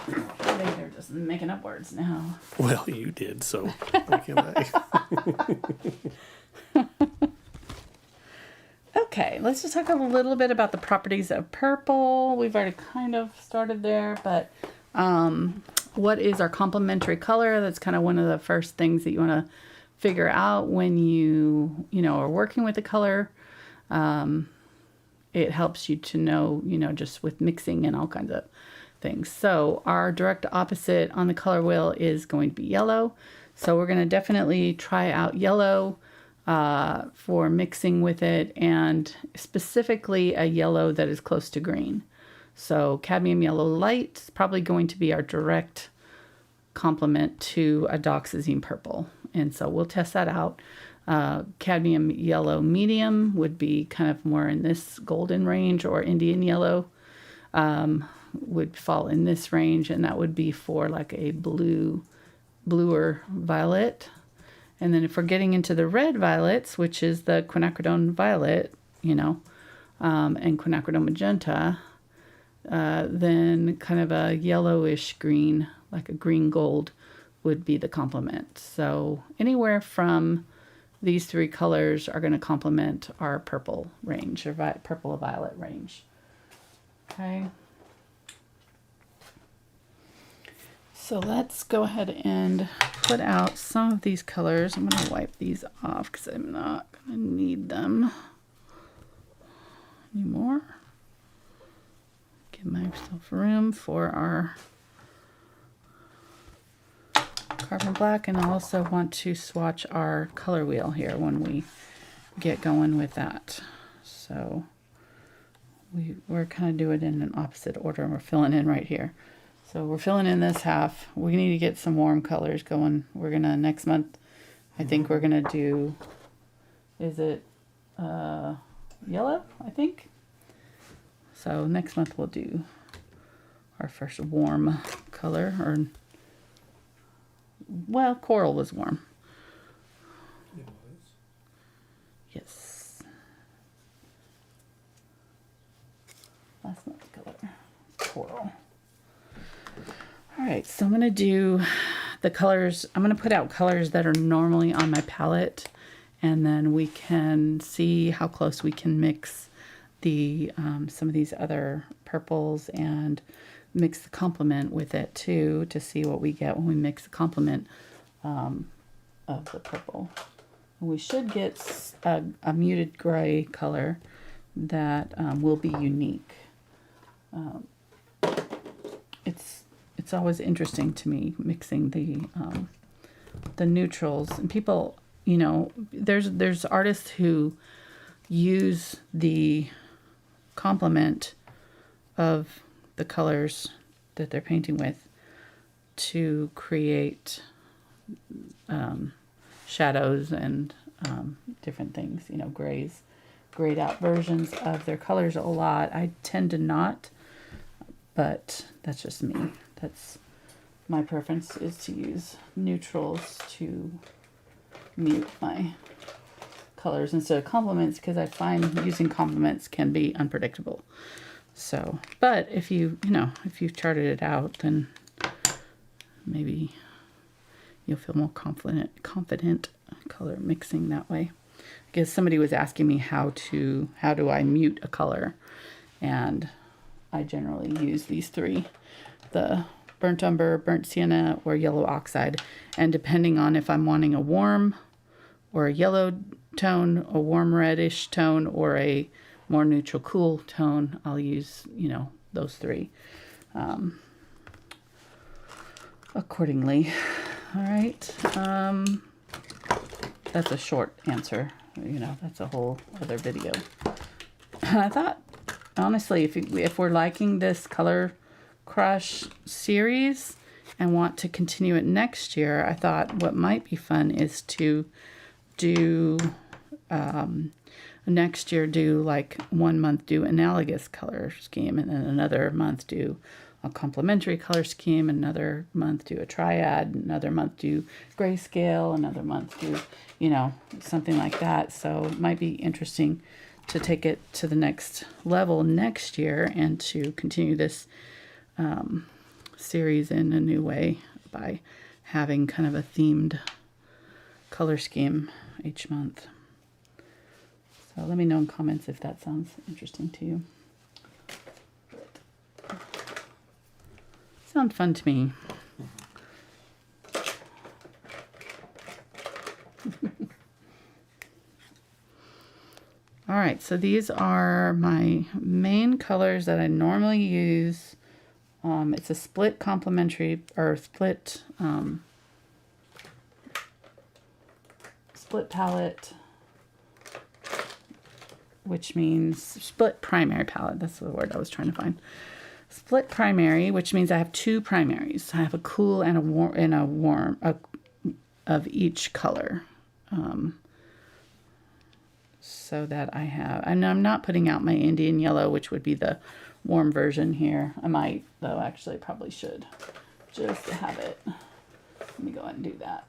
I think they're just making up words now. Well, you did, so what can I? Okay, let's just talk a little bit about the properties of purple. We've already kind of started there, but what is our complementary color? That's kind of one of the first things that you want to figure out when you are working with the color. It helps you to know, just with mixing and all kinds of things. So our direct opposite on the color wheel is going to be yellow. So we're going to definitely try out yellow for mixing with it, and specifically a yellow that is close to green. So cadmium yellow light is probably going to be our direct complement to a dioxazine purple. And so we'll test that out. Cadmium yellow medium would be kind of more in this golden range, or Indian yellow would fall in this range, and that would be for like a bluer violet. And then if we're getting into the red violets, which is the Quinacridone Violet, and Quinacridone Magenta, then kind of a yellowish green, like a green gold, would be the complement. So anywhere from these three colors are going to complement our purple range, or purple violet range. Okay. So let's go ahead and put out some of these colors. I'm going to wipe these off because I'm not going to need them anymore. Give myself room for our carbon black, and I also want to swatch our color wheel here when we get going with that. So we're kind of doing it in an opposite order, and we're filling in right here. So we're filling in this half. We need to get some warm colors going. We're gonna, next month, I think we're gonna do, is it yellow, I think? So next month we'll do our first warm color, or, well, coral was warm. It was. Yes. Last month's color, coral. All right, so I'm gonna do the colors. I'm gonna put out colors that are normally on my palette, and then we can see how close we can mix the some of these other purples and mix the complement with it too, to see what we get when we mix the complement of the purple. We should get a muted gray color that will be unique. It's always interesting to me mixing the neutrals, and people, you know, there's artists who use the complement of the colors that they're painting with to create shadows and different things, you know, grayed out versions of their colors a lot. I tend to not, but that's just me. That's my preference, is to use neutrals to mute my colors instead of complements, because I find using complements can be unpredictable. So, but if if you've charted it out, then maybe you'll feel more confident color mixing that way. I guess somebody was asking me how do I mute a color, and I generally use these three: the burnt umber, burnt sienna, or yellow oxide. And depending on if I'm wanting a warm or a yellow tone, a warm reddish tone, or a more neutral cool tone, I'll use, you know, those three accordingly. All right. That's a short answer. You know, that's a whole other video. I thought, honestly, if we're liking this Color Crush series and want to continue it next year, I thought what might be fun is to do next year, do like 1 month do analogous color scheme, and then another month do a complementary color scheme, another month do a triad, another month do grayscale, another month do, you know, something like that. So it might be interesting to take it to the next level next year and to continue this series in a new way by having kind of a themed color scheme each month. So let me know in comments if that sounds interesting to you. Sounds fun to me. All right, so these are my main colors that I normally use. It's a split complementary, or split palette, which means split primary palette. That's the word I was trying to find. Split primary, which means I have two primaries. I have a cool and a warm of each color. So that I have, and I'm not putting out my Indian yellow, which would be the warm version here. I might, though, actually probably should, just to have it. Let me go ahead and do that.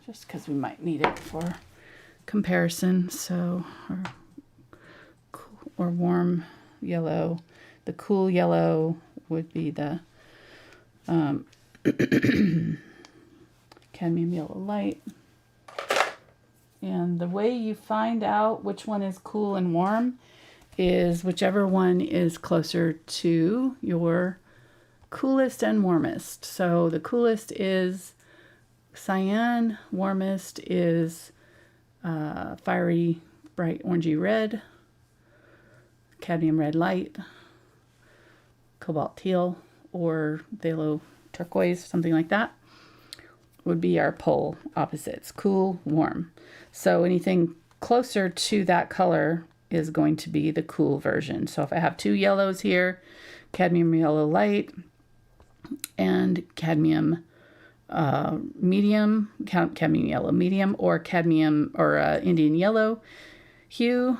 Just because we might need it for comparison. So, or warm yellow. The cool yellow would be the Cadmium Yellow Light. And the way you find out which one is cool and warm is whichever one is closer to your coolest and warmest. So the coolest is cyan, warmest is fiery, bright orangey red, Cadmium Red Light, Cobalt Teal, or Phthalo Turquois, something like that, would be our pole opposites: cool, warm. So anything closer to that color is going to be the cool version. So if I have two yellows here, Cadmium Yellow Light and Cadmium Medium, Cadmium Yellow Medium, or Cadmium or Indian Yellow Hue,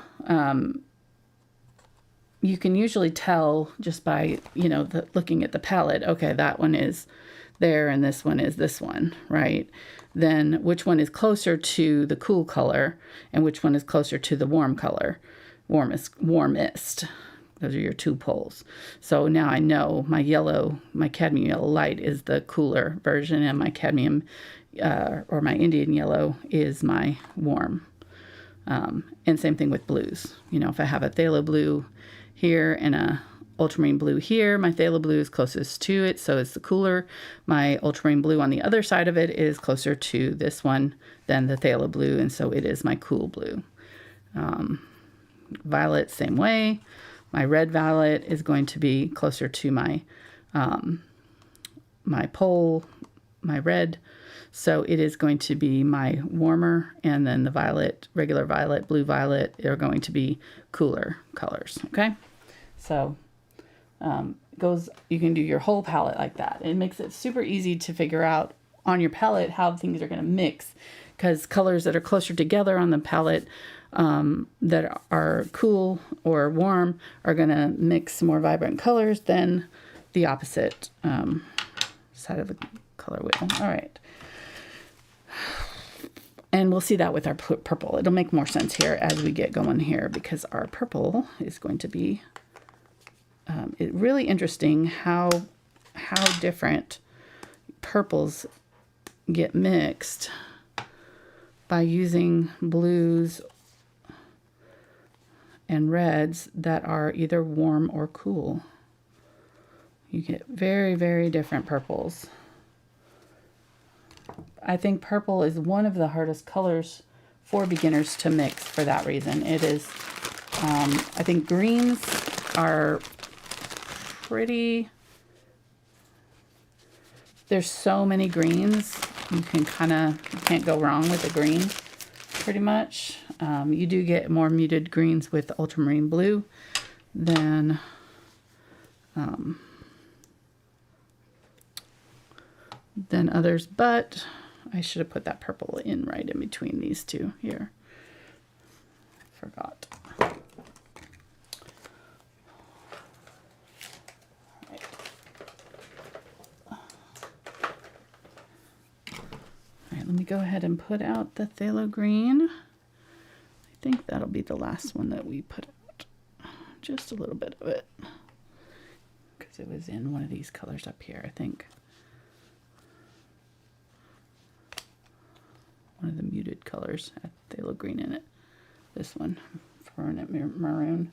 you can usually tell just by, you know, looking at the palette, okay, that one is there and this one is this one, right? Then which one is closer to the cool color and which one is closer to the warm color, warmest. Those are your two poles. So now I know my Cadmium Yellow Light is the cooler version, and my cadmium or my Indian Yellow is my warm. And same thing with blues. You know, if I have a Phthalo Blue here and a Ultramarine Blue here, my Phthalo Blue is closest to it, so it's the cooler. My Ultramarine Blue on the other side of it is closer to this one than the Phthalo Blue, and so it is my cool blue. Violet, same way. My red violet is going to be closer to my my pole, my red. So it is going to be my warmer, and then the violet, regular violet, blue violet are going to be cooler colors. Okay, so you can do your whole palette like that. It makes it super easy to figure out on your palette how things are going to mix, because colors that are closer together on the palette that are cool or warm are going to mix more vibrant colors than the opposite side of the color wheel. All right. And we'll see that with our purple. It'll make more sense here as we get going here, because our purple is going to be really interesting how different purples get mixed by using blues and reds that are either warm or cool. You get very, very different purples. I think purple is one of the hardest colors for beginners to mix for that reason. It is, I think greens are pretty, there's so many greens. You can't go wrong with a green pretty much. You do get more muted greens with Ultramarine Blue than others, but I should have put that purple in right in between these two here. Forgot. All right. All right, let me go ahead and put out the phthalo green. I think that'll be the last one that we put out. Just a little bit of it, because it was in one of these colors up here, I think. One of the muted colors had phthalo green in it. This one, Fernet Maroon.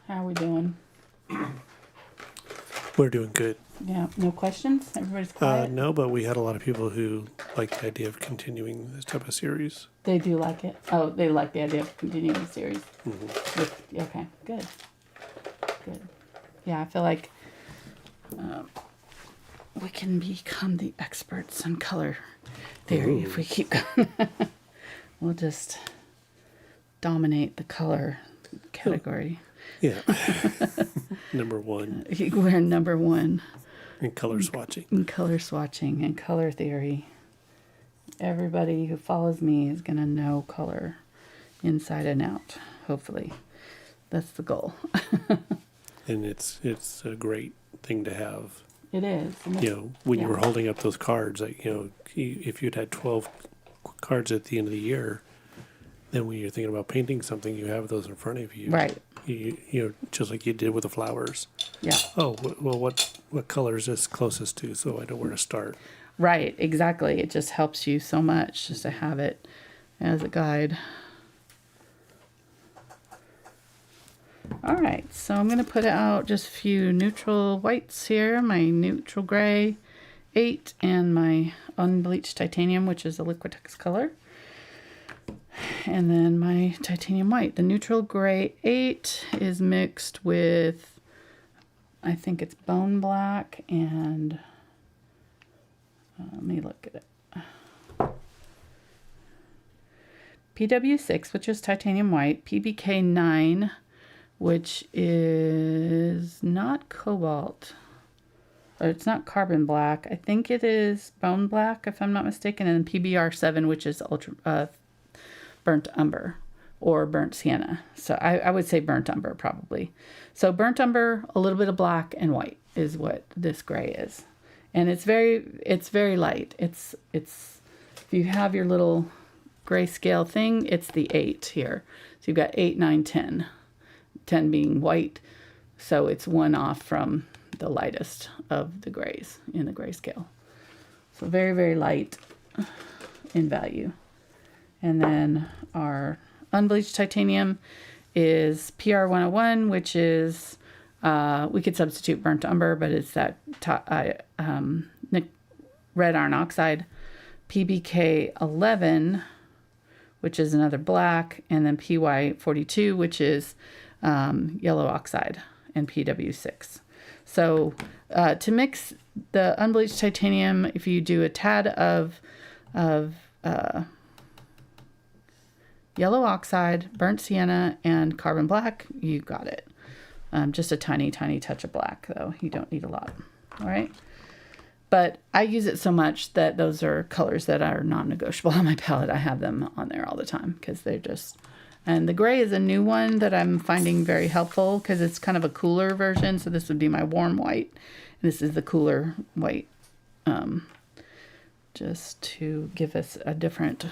How are we doing? We're doing good. Yeah, no questions? Everybody's quiet? No, but we had a lot of people who like the idea of continuing this type of series. They do like it? Oh, they like the idea of continuing the series? Mm-hmm. Okay, good. Good. Yeah, I feel like we can become the experts in color theory if we keep going. We'll just dominate the color category. Yeah. Number one. We're number one. In color swatching. In color swatching and color theory. Everybody who follows me is going to know color inside and out, hopefully. That's the goal. And it's a great thing to have. It is. You know, when you were holding up those cards, like, you know, if you'd had 12 cards at the end of the year, then when you're thinking about painting something, you have those in front of you. Right. You know, just like you did with the flowers. Yeah. Oh, well, what color is this closest to, so I know where to start. Right, exactly. It just helps you so much just to have it as a guide. All right, so I'm going to put out just a few neutral whites here, my neutral gray 8 and my Unbleached Titanium, which is a Liquitex color. And then my titanium white. The neutral gray 8 is mixed with, I think it's bone black and, let me look at it. PW6, which is titanium white, PBK9, which is not cobalt, or it's not carbon black. I think it is bone black, if I'm not mistaken, and PBR7, which is burnt umber or burnt sienna. So I would say burnt umber probably. So burnt umber, a little bit of black and white is what this gray is, and it's very light. It's if you have your little grayscale thing, it's the 8 here. So you've got 8, 9, 10. 10 being white, so it's one off from the lightest of the grays in the grayscale. So very, very light in value. And then our unbleached titanium is PR101, which is, we could substitute burnt umber, but it's that red iron oxide. PBK11, which is another black, and then PY42, which is yellow oxide, and PW6. So to mix the unbleached titanium, if you do a tad of yellow oxide, burnt sienna, and carbon black, you got it. Just a tiny, tiny touch of black, though. You don't need a lot. All right. But I use it so much that those are colors that are non-negotiable on my palette. I have them on there all the time because they're just... And the gray is a new one that I'm finding very helpful because it's kind of a cooler version. So this would be my warm white. And this is the cooler white. Just to give us a different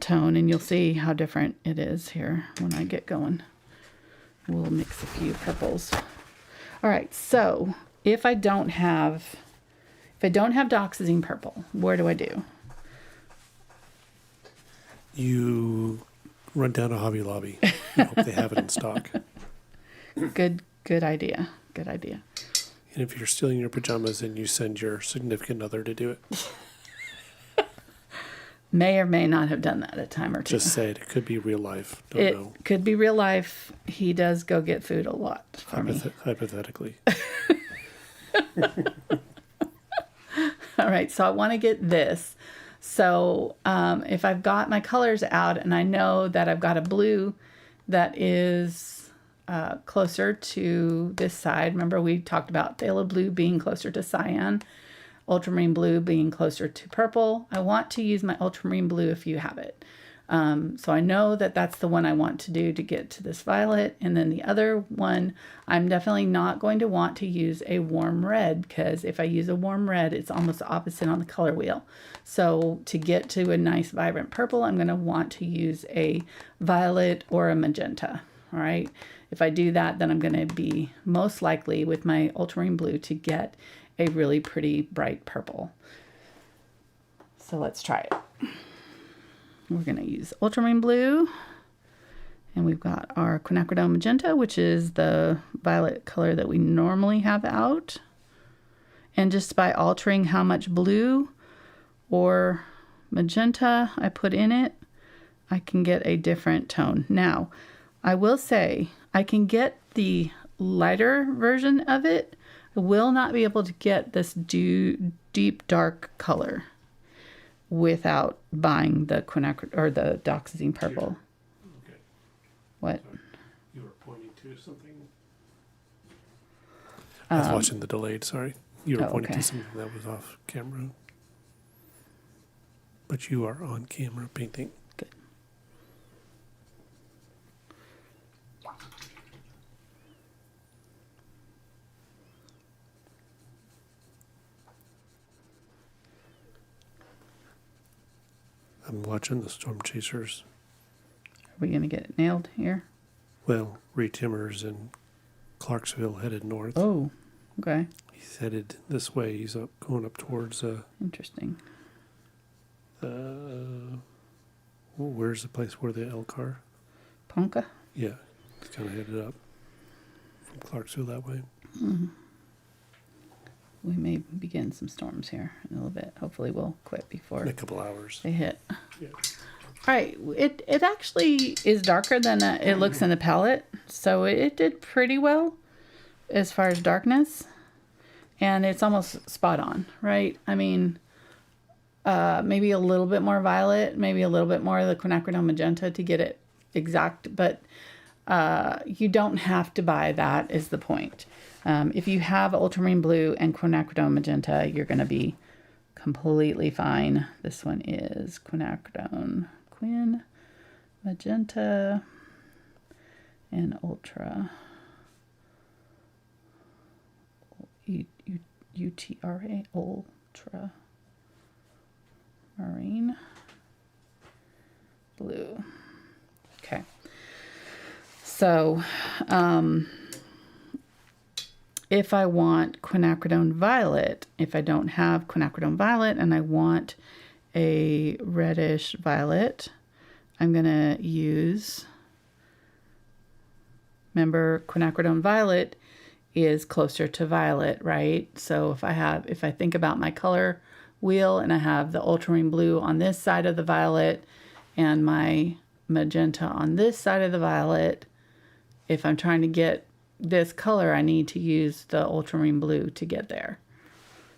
tone. And you'll see how different it is here when I get going. We'll mix a few purples. All right, so if I don't have Dioxazine Purple, what do I do? You run down to Hobby Lobby and hope they have it in stock. Good idea. Good idea. And if you're still in your pajamas, then you send your significant other to do it. May or may not have done that a time or two. Just say it. It could be real life. Don't know. It could be real life. He does go get food a lot for me. Hypothetically. All right, so I want to get this. So if I've got my colors out and I know that I've got a blue that is closer to this side. Remember we talked about phthalo blue being closer to cyan, ultramarine blue being closer to purple. I want to use my ultramarine blue if you have it. So I know that that's the one I want to do to get to this violet. And then the other one, I'm definitely not going to want to use a warm red because if I use a warm red, it's almost opposite on the color wheel. So to get to a nice vibrant purple, I'm going to want to use a violet or a magenta. All right. If I do that, then I'm going to be most likely with my ultramarine blue to get a really pretty bright purple. So let's try it. We're going to use ultramarine blue, and we've got our Quinacridone Magenta, which is the violet color that we normally have out. And just by altering how much blue or magenta I put in it, I can get a different tone. Now, I will say I can get the lighter version of it. I will not be able to get this deep dark color without buying the Quinacridone or the Dioxazine Purple. Okay. What? Sorry. You were pointing to something. I was watching the delayed. Sorry, you were pointing to something that was off camera, but you are on camera painting. Good. I'm watching the Storm Chasers. Are we going to get it nailed here? Well, Reed Timmers in Clarksville headed north. Oh, okay. He's headed this way. He's going up towards. Interesting. Where's the place where the Elk are? Ponca? Yeah, he's kind of headed up from Clarksville that way. Mm-hmm. We may begin some storms here in a little bit. Hopefully we'll quit before In a couple hours. they hit. Yeah. All right, it actually is darker than it looks in the palette, so it did pretty well as far as darkness, and it's almost spot on, right? I mean, maybe a little bit more violet, maybe a little bit more of the Quinacridone Magenta to get it exact, but you don't have to buy that is the point. If you have Ultramarine Blue and Quinacridone Magenta, you're going to be completely fine. This one is Quin Magenta and Ultra UTRA Ultra Marine Blue. Okay. So, if I want Quinacridone Violet, if I don't have Quinacridone Violet and I want a reddish violet, I'm going to use, remember Quinacridone Violet is closer to violet, right? So if I think about my color wheel and I have the Ultramarine Blue on this side of the violet and my magenta on this side of the violet, if I'm trying to get this color, I need to use the Ultramarine Blue to get there.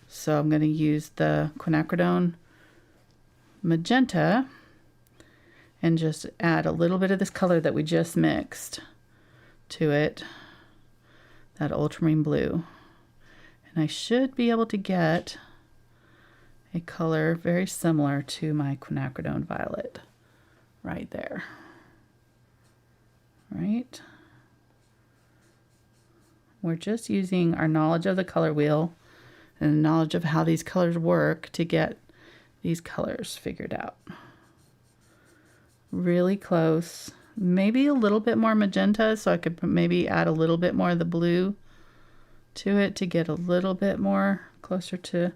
So I'm going to use the Quinacridone Magenta and just add a little bit of this color that we just mixed to it, that Ultramarine Blue. And I should be able to get a color very similar to my Quinacridone Violet right there. Right? We're just using our knowledge of the color wheel and knowledge of how these colors work to get these colors figured out. Really close. Maybe a little bit more magenta, so I could maybe add a little bit more of the blue to it to get a little bit more closer to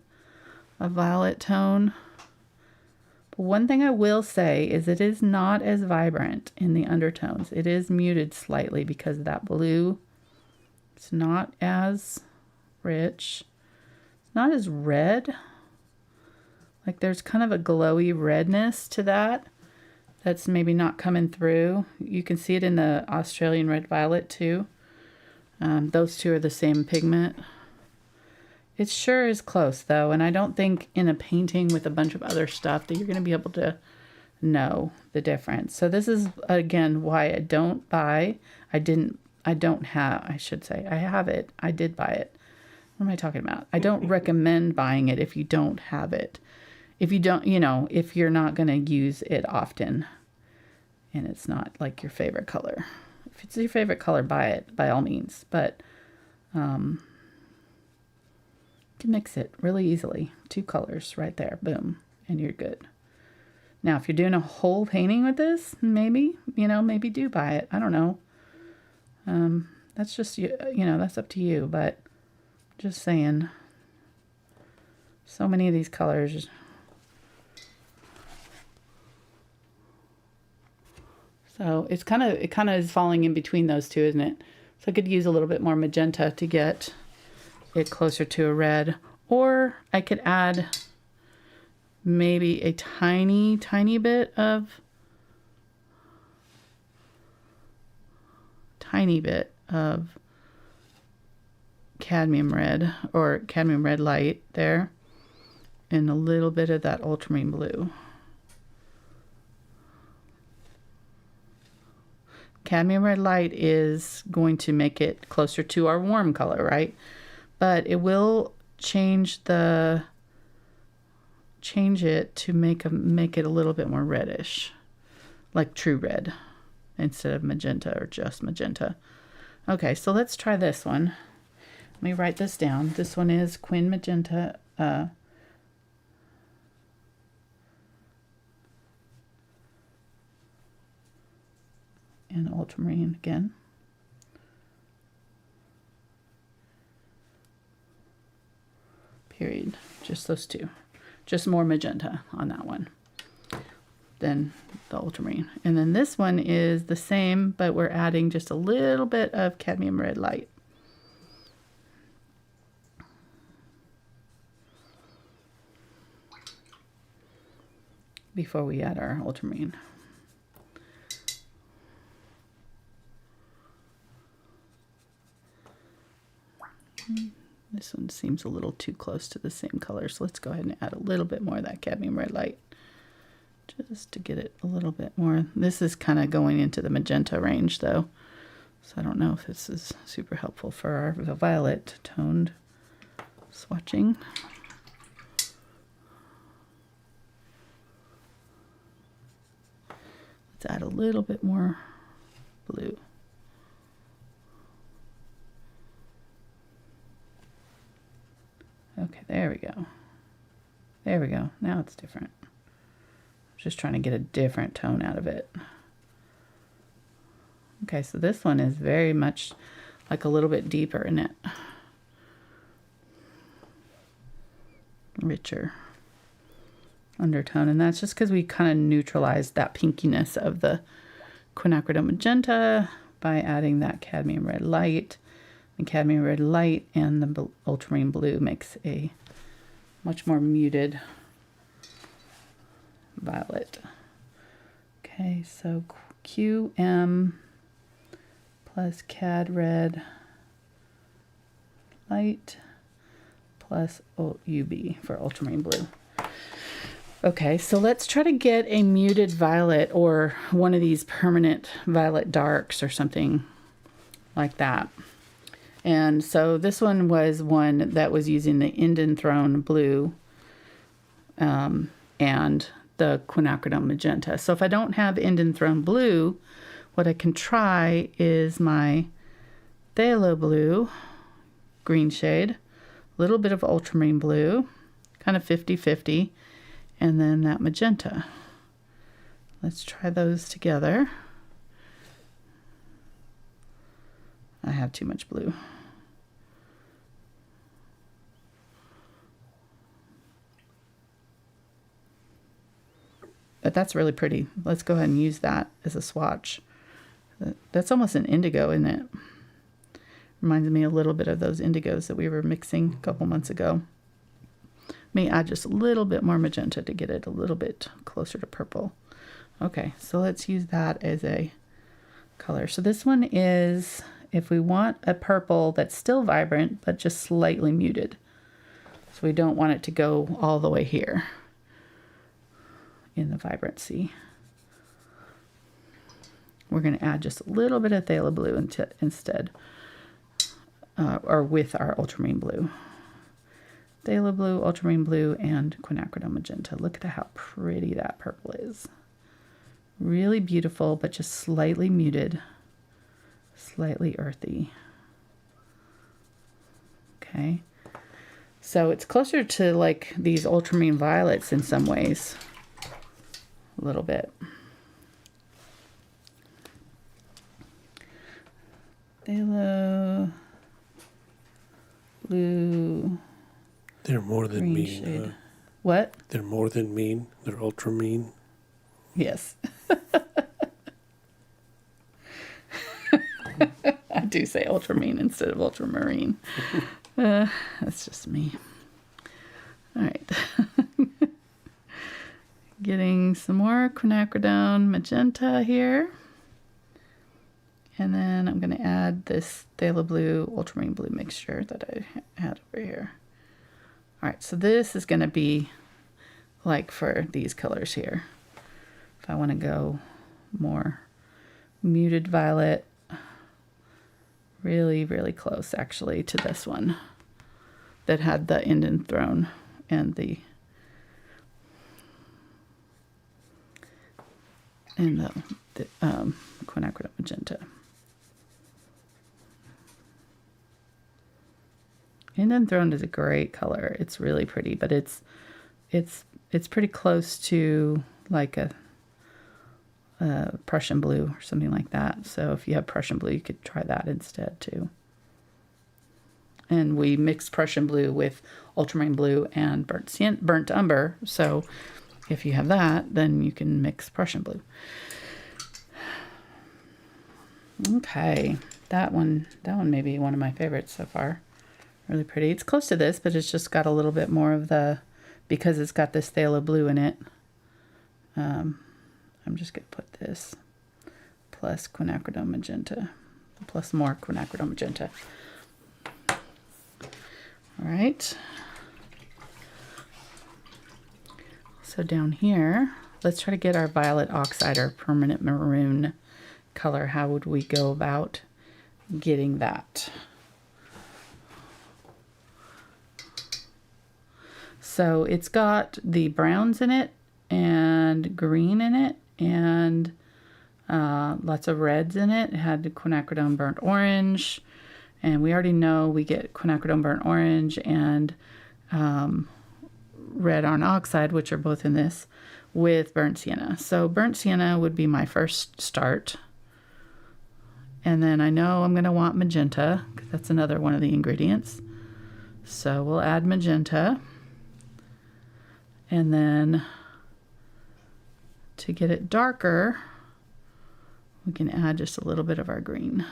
a violet tone. But one thing I will say is it is not as vibrant in the undertones. It is muted slightly because of that blue. It's not as rich. It's not as red. Like there's kind of a glowy redness to that. That's maybe not coming through. You can see it in the Australian Red Violet too. Those two are the same pigment. It sure is close though, and I don't think in a painting with a bunch of other stuff that you're going to be able to know the difference. So this is again why I don't buy. I should say I have it. I did buy it. What am I talking about? I don't recommend buying it if you don't have it. If you don't, if you're not going to use it often and it's not like your favorite color. If it's your favorite color, buy it by all means. But you can mix it really easily. 2 colors right there. Boom. And you're good. Now, if you're doing a whole painting with this, maybe do buy it. I don't know. That's just, that's up to you. But just saying, so many of these colors. So it kind of is falling in between those two, isn't it? So I could use a little bit more magenta to get it closer to a red, or I could add maybe a tiny bit of cadmium red or cadmium red light there, and a little bit of that ultramarine blue. Cadmium red light is going to make it closer to our warm color, right? But it will change it to make it a little bit more reddish, like true red instead of magenta or just magenta. Okay, so let's try this one. Let me write this down. This one is Quin Magenta and ultramarine again. Period. Just those two. Just more magenta on that one than the ultramarine. And then this one is the same, but we're adding just a little bit of cadmium red light. Before we add our ultramarine. This one seems a little too close to the same color, so let's go ahead and add a little bit more of that Cadmium Red Light, just to get it a little bit more. This is kind of going into the magenta range though, so I don't know if this is super helpful for our violet toned swatching. Let's add a little bit more blue. Okay, there we go. There we go. Now it's different. Just trying to get a different tone out of it. Okay, so this one is very much like a little bit deeper in it. Richer undertone, and that's just because we kind of neutralized that pinkiness of the Quinacridone Magenta by adding that Cadmium Red Light. The Cadmium Red Light and the Ultramarine Blue makes a much more muted violet. Okay, so QM plus Cad Red Light plus UB for Ultramarine Blue. Okay, so let's try to get a muted violet or one of these permanent violet darks or something like that. And so this one was one that was using the Indian Throne Blue and the Quinacridone Magenta. So if I don't have Indian Throne Blue, what I can try is my Phthalo Blue, green shade, a little bit of Ultramarine Blue, kind of 50-50, and then that magenta. Let's try those together. I have too much blue. But that's really pretty. Let's go ahead and use that as a swatch. That's almost an indigo, isn't it? Reminds me a little bit of those indigos that we were mixing a couple months ago. May add just a little bit more magenta to get it a little bit closer to purple. Okay, so let's use that as a color. So this one is, if we want a purple that's still vibrant, but just slightly muted. So we don't want it to go all the way here in the vibrancy. We're going to add just a little bit of Phthalo Blue instead, or with our Ultramarine Blue. Phthalo Blue, Ultramarine Blue, and Quinacridone Magenta. Look at how pretty that purple is. Really beautiful, but just slightly muted, slightly earthy. Okay. So it's closer to like these ultramarine violets in some ways. A little bit. Phthalo Blue. They're more than mean. Shade. What? They're more than mean. They're ultra mean. Yes. I do say ultramarine instead of ultramarine. That's just me. All right. Getting some more Quinacridone Magenta here. And then I'm going to add this Phthalo Blue, Ultramarine Blue mixture that I had over here. All right, so this is going to be like for these colors here. If I want to go more muted violet, really, really close actually to this one that had the Indian Throne and the Quinacridone Magenta. Indian Throne is a great color. It's really pretty, but it's pretty close to like a Prussian blue or something like that. So if you have Prussian blue, you could try that instead too. And we mixed Prussian blue with ultramarine blue and burnt umber. So if you have that, then you can mix Prussian blue. Okay, that one may be one of my favorites so far. Really pretty. It's close to this, but it's just got a little bit more of the, because it's got this Phthalo Blue in it. I'm just going to put this plus Quinacridone Magenta, plus more Quinacridone Magenta. All right. So down here, let's try to get our violet oxide or permanent maroon color. How would we go about getting that? So it's got the browns in it and green in it and lots of reds in it. It had the quinacridone burnt orange, and we already know we get quinacridone burnt orange and red iron oxide, which are both in this, with burnt sienna. So burnt sienna would be my first start. And then I know I'm going to want magenta, because that's another one of the ingredients. So we'll add magenta. And then to get it darker, we can add just a little bit of our green.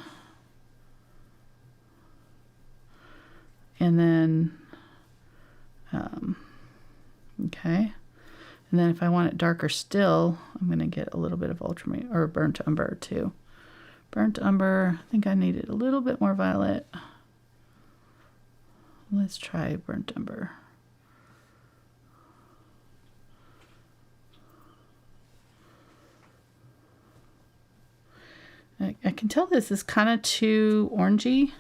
And then, okay. And then if I want it darker still, I'm going to get a little bit of ultramarine or burnt umber too. Burnt umber, I think I needed a little bit more violet. Let's try burnt umber. I can tell this is kind of too orangey,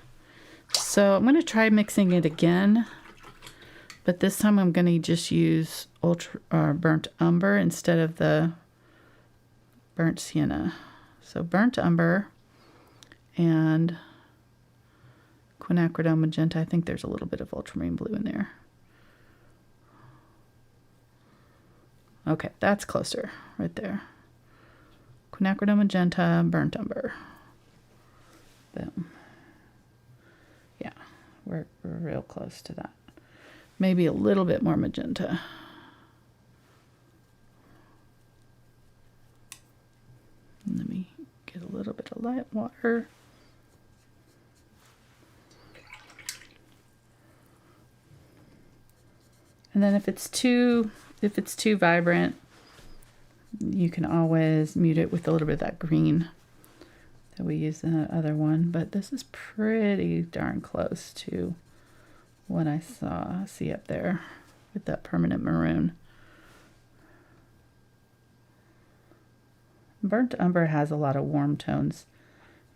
so I'm going to try mixing it again, but this time I'm going to just use burnt umber instead of the burnt sienna. So burnt umber and quinacridone magenta. I think there's a little bit of ultramarine blue in there. Okay, that's closer right there. Quinacridone magenta, burnt umber. Boom. Yeah, we're real close to that. Maybe a little bit more magenta. Let me get a little bit of light water. And then if it's too vibrant, you can always mute it with a little bit of that green that we used in the other one. But this is pretty darn close to what I see up there with that permanent maroon. Burnt umber has a lot of warm tones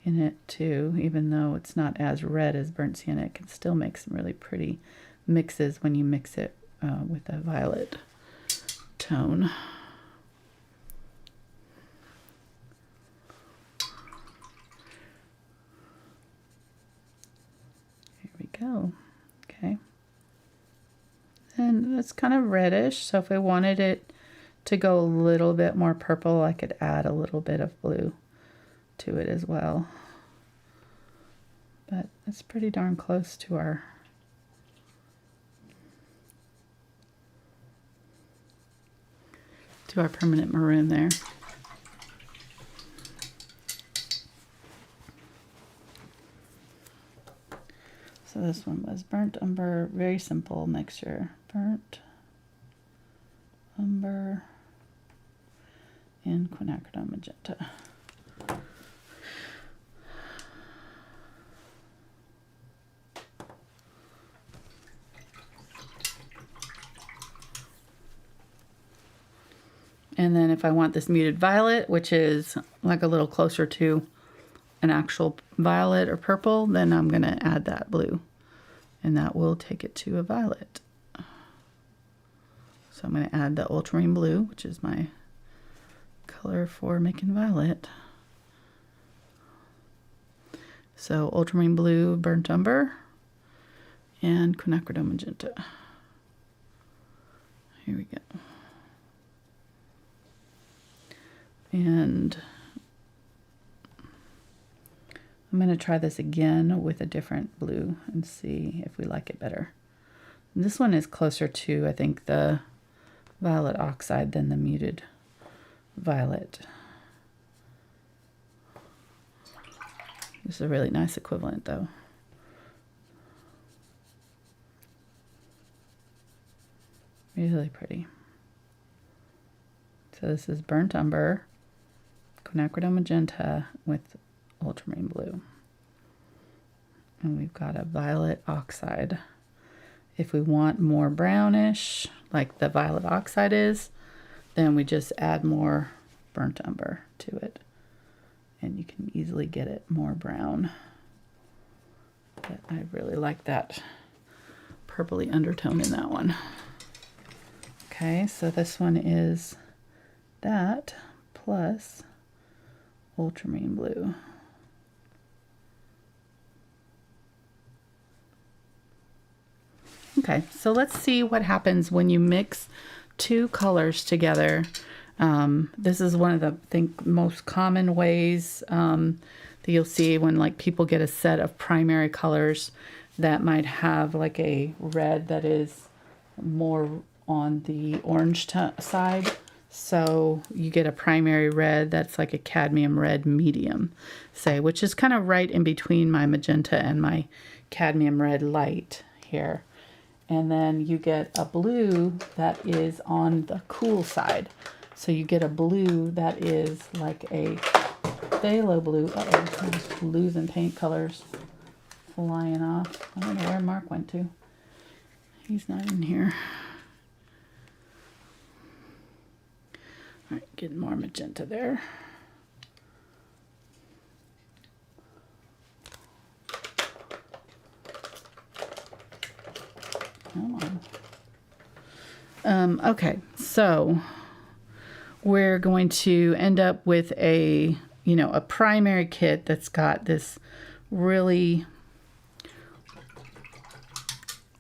in it too, even though it's not as red as burnt sienna. It can still make some really pretty mixes when you mix it with a violet tone. Go. Okay. And it's kind of reddish, so if I wanted it to go a little bit more purple, I could add a little bit of blue to it as well. But it's pretty darn close to our permanent maroon there. So this one was burnt umber, very simple mixture. Burnt umber and quinacridone magenta. And then if I want this muted violet, which is like a little closer to an actual violet or purple, then I'm going to add that blue, and that will take it to a violet. So I'm going to add the ultramarine blue, which is my color for making violet. So ultramarine blue, burnt umber, and quinacridone magenta. Here we go. And I'm going to try this again with a different blue and see if we like it better. And this one is closer to, I think, the violet oxide than the muted violet. This is a really nice equivalent, though. Really pretty. So this is burnt umber, quinacridone magenta with ultramarine blue. And we've got a violet oxide. If we want more brownish, like the violet oxide is, then we just add more burnt umber to it. And you can easily get it more brown. But I really like that purpley undertone in that one. Okay, so this one is that plus Ultramarine Blue. Okay, so let's see what happens when you mix two colors together. This is one of the most common ways that you'll see when like people get a set of primary colors that might have like a red that is more on the orange side. So you get a primary red that's like a cadmium red medium, say, which is kind of right in between my magenta and my cadmium red light here. And then you get a blue that is on the cool side. So you get a blue that is like a phthalo blue. Uh-oh, I'm losing paint colors flying off. I don't know where Mark went to. He's not in here. All right, getting more magenta there. Come on. Okay, so we're going to end up with a primary kit that's got this really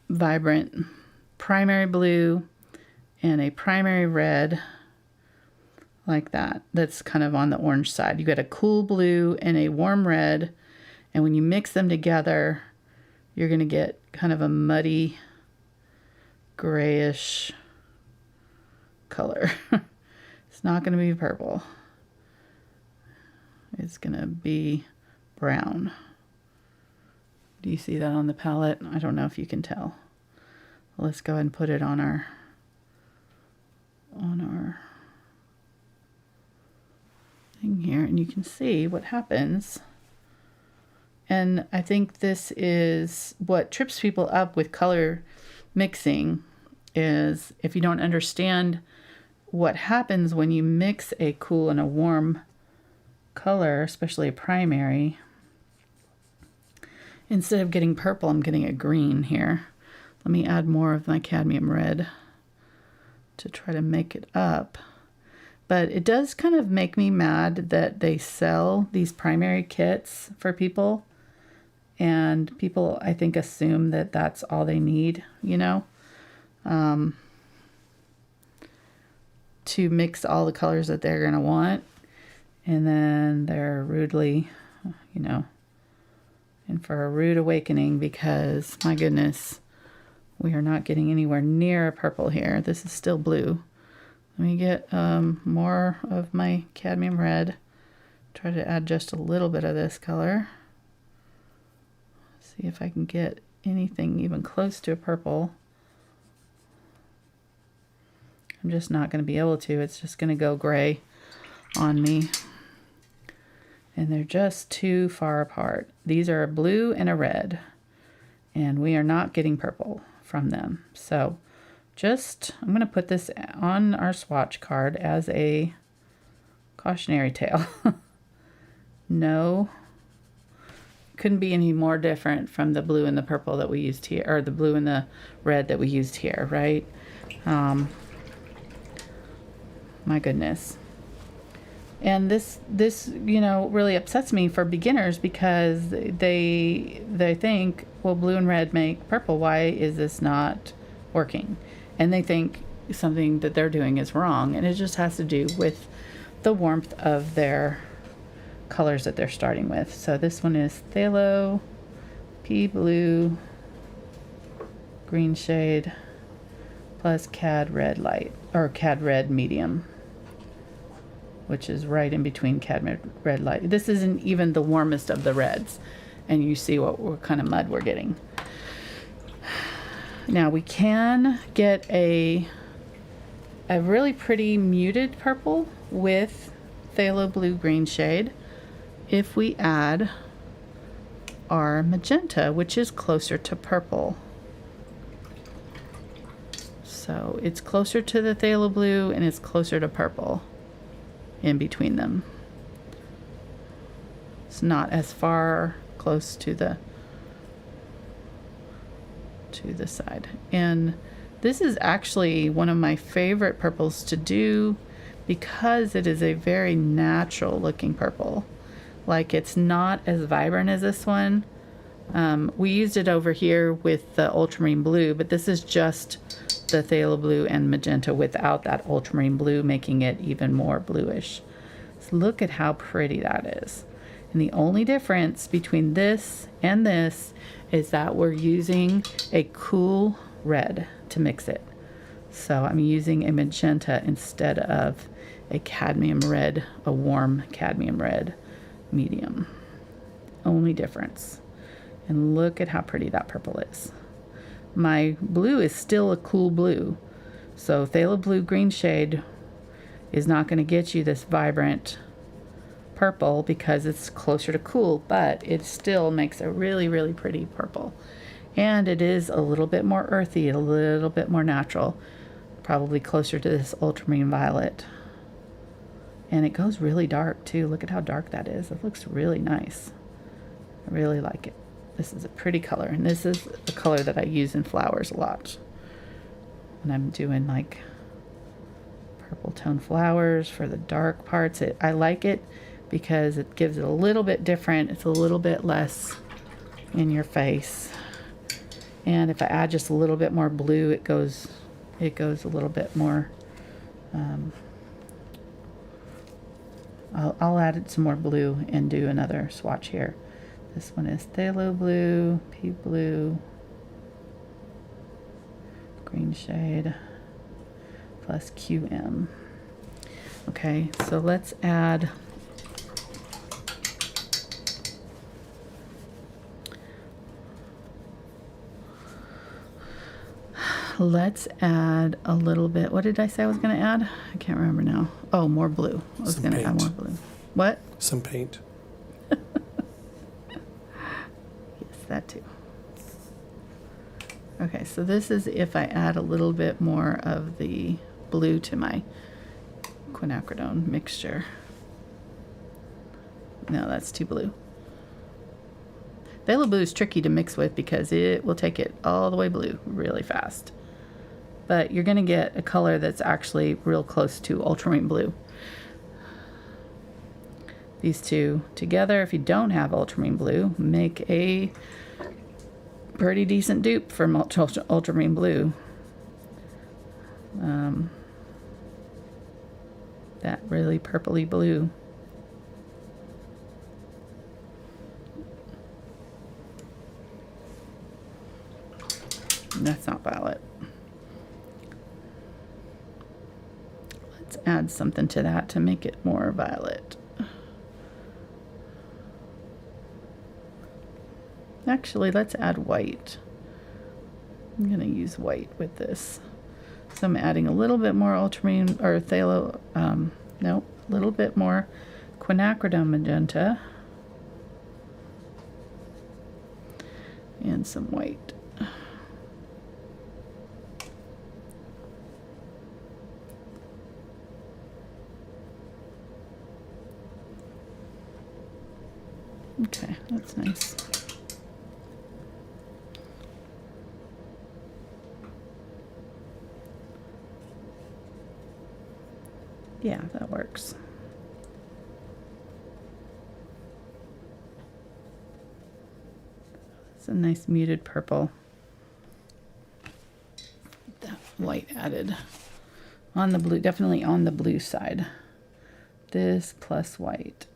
vibrant primary blue and a primary red like that. That's kind of on the orange side. You got a cool blue and a warm red, and when you mix them together, you're going to get kind of a muddy grayish color. It's not going to be purple. It's going to be brown. Do you see that on the palette? I don't know if you can tell. Let's go ahead and put it on our thing here, and you can see what happens. And I think this is what trips people up with color mixing, is if you don't understand what happens when you mix a cool and a warm color, especially a primary. Instead of getting purple, I'm getting a green here. Let me add more of my cadmium red to try to make it up. But it does kind of make me mad that they sell these primary kits for people, and people, I think, assume that that's all they need, to mix all the colors that they're going to want. And then they're rudely, in for a rude awakening, because, my goodness, we are not getting anywhere near a purple here. This is still blue. Let me get more of my cadmium red. Try to add just a little bit of this color. See if I can get anything even close to a purple. I'm just not going to be able to. It's just going to go gray on me. And they're just too far apart. These are a blue and a red, and we are not getting purple from them. So I'm going to put this on our swatch card as a cautionary tale. No, couldn't be any more different from the blue and the purple that we used here, or the blue and the red that we used here, right? My goodness. And this really upsets me for beginners, because they think, well, blue and red make purple. Why is this not working? And they think something that they're doing is wrong, and it just has to do with the warmth of their colors that they're starting with. So this one is Phthalo, Pea Blue, green shade, plus Cad Red Light, or Cad Red Medium, which is right in between Cadmium Red Light. This isn't even the warmest of the reds, and you see what kind of mud we're getting. Now we can get a really pretty muted purple with Phthalo Blue green shade if we add our magenta, which is closer to purple. So it's closer to the phthalo blue and it's closer to purple in between them. It's not as far close to the side. And this is actually one of my favorite purples to do because it is a very natural looking purple. Like, it's not as vibrant as this one. We used it over here with the Ultramarine Blue, but this is just the Phthalo Blue and Magenta without that Ultramarine Blue, making it even more bluish. So look at how pretty that is. And the only difference between this and this is that we're using a cool red to mix it. So I'm using a magenta instead of a cadmium red, a warm cadmium red medium. Only difference. And look at how pretty that purple is. My blue is still a cool blue. So Phthalo Blue green shade is not going to get you this vibrant purple because it's closer to cool, but it still makes a really, really pretty purple. And it is a little bit more earthy, a little bit more natural, probably closer to this Ultramarine Violet. And it goes really dark too. Look at how dark that is. It looks really nice. I really like it. This is a pretty color, and this is a color that I use in flowers a lot when I'm doing like purple tone flowers for the dark parts. I like it because it gives it a little bit different. It's a little bit less in your face. And if I add just a little bit more blue, it goes a little bit more. I'll add some more blue and do another swatch here. This one is Phthalo Blue, Pea Blue, green shade, plus QM. Okay, so let's add a little bit. What did I say I was going to add? I can't remember now. Oh, more blue. I was going to add more blue. What? Some paint. Yes, that too. Okay, so this is if I add a little bit more of the blue to my quinacridone mixture. No, that's too blue. Phthalo Blue is tricky to mix with because it will take it all the way blue really fast. But you're going to get a color that's actually real close to Ultramarine Blue. These two together, if you don't have Ultramarine Blue, make a pretty decent dupe for Ultramarine Blue. That really purpley blue. That's not violet. Let's add something to that to make it more violet. Actually, let's add white. I'm going to use white with this. So I'm adding a little bit more ultramarine or phthalo, no, a little bit more quinacridone magenta and some white. Okay, that's nice. Yeah, that works. It's a nice muted purple. That white added on the blue, definitely on the blue side. This plus white.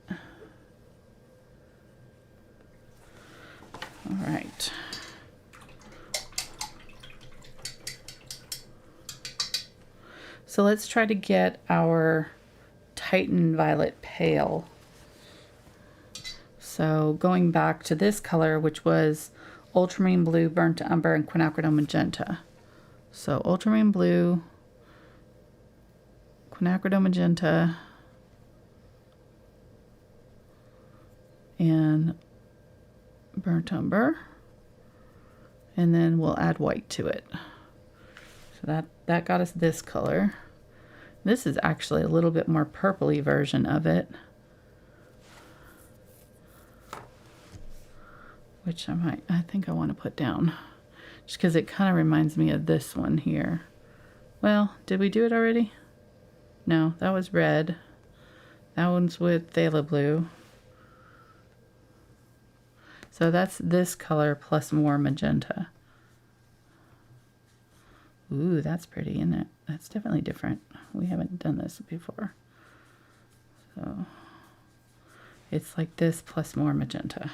All right. So let's try to get our Titan Violet pale. So going back to this color, which was Ultramarine Blue, Burnt Umber, and Quinacridone Magenta. So Ultramarine Blue, Quinacridone Magenta, and Burnt Umber. And then we'll add white to it. So that got us this color. This is actually a little bit more purpley version of it, which I think I want to put down just because it kind of reminds me of this one here. Well, did we do it already? No, that was red. That one's with Phthalo blue. So that's this color plus more magenta. Ooh, that's pretty, isn't it? That's definitely different. We haven't done this before. So it's like this plus more magenta.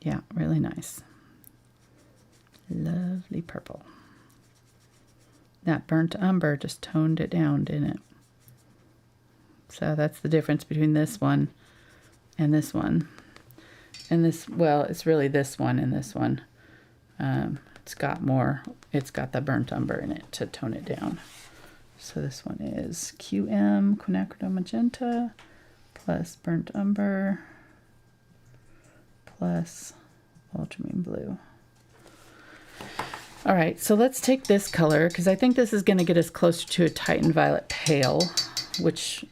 Yeah, really nice. Lovely purple. That burnt umber just toned it down, didn't it? So that's the difference between this one and this one. And this, well, it's really this one and this one. It's got the burnt umber in it to tone it down. So this one is QM, Quinacridone Magenta, plus burnt umber, plus Ultramarine Blue. All right, so let's take this color, because I think this is going to get us closer to a Titan Violet Pale, which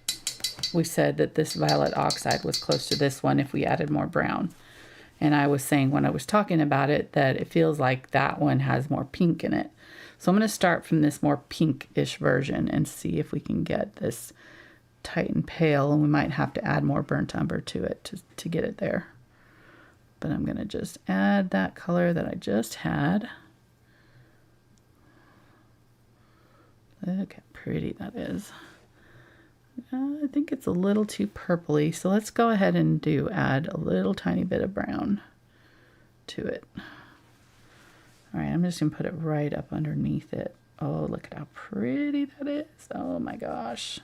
we said that this Violet Oxide was close to this one if we added more brown. And I was saying when I was talking about it that it feels like that one has more pink in it. So I'm going to start from this more pinkish version and see if we can get this Titan Pale, and we might have to add more burnt umber to it to get it there. But I'm going to just add that color that I just had. Look how pretty that is. I think it's a little too purpley, so let's go ahead and add a little tiny bit of brown to it. All right, I'm just going to put it right up underneath it. Oh, look at how pretty that is. Oh my gosh.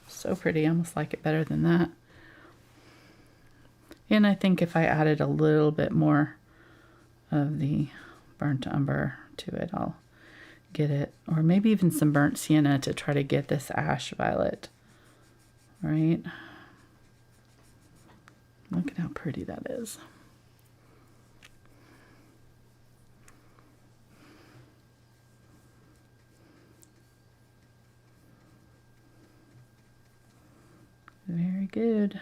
So pretty. I almost like it better than that. And I think if I added a little bit more of the burnt umber to it, I'll get it. Or maybe even some burnt sienna to try to get this ash violet. Right? Look at how pretty that is. Very good.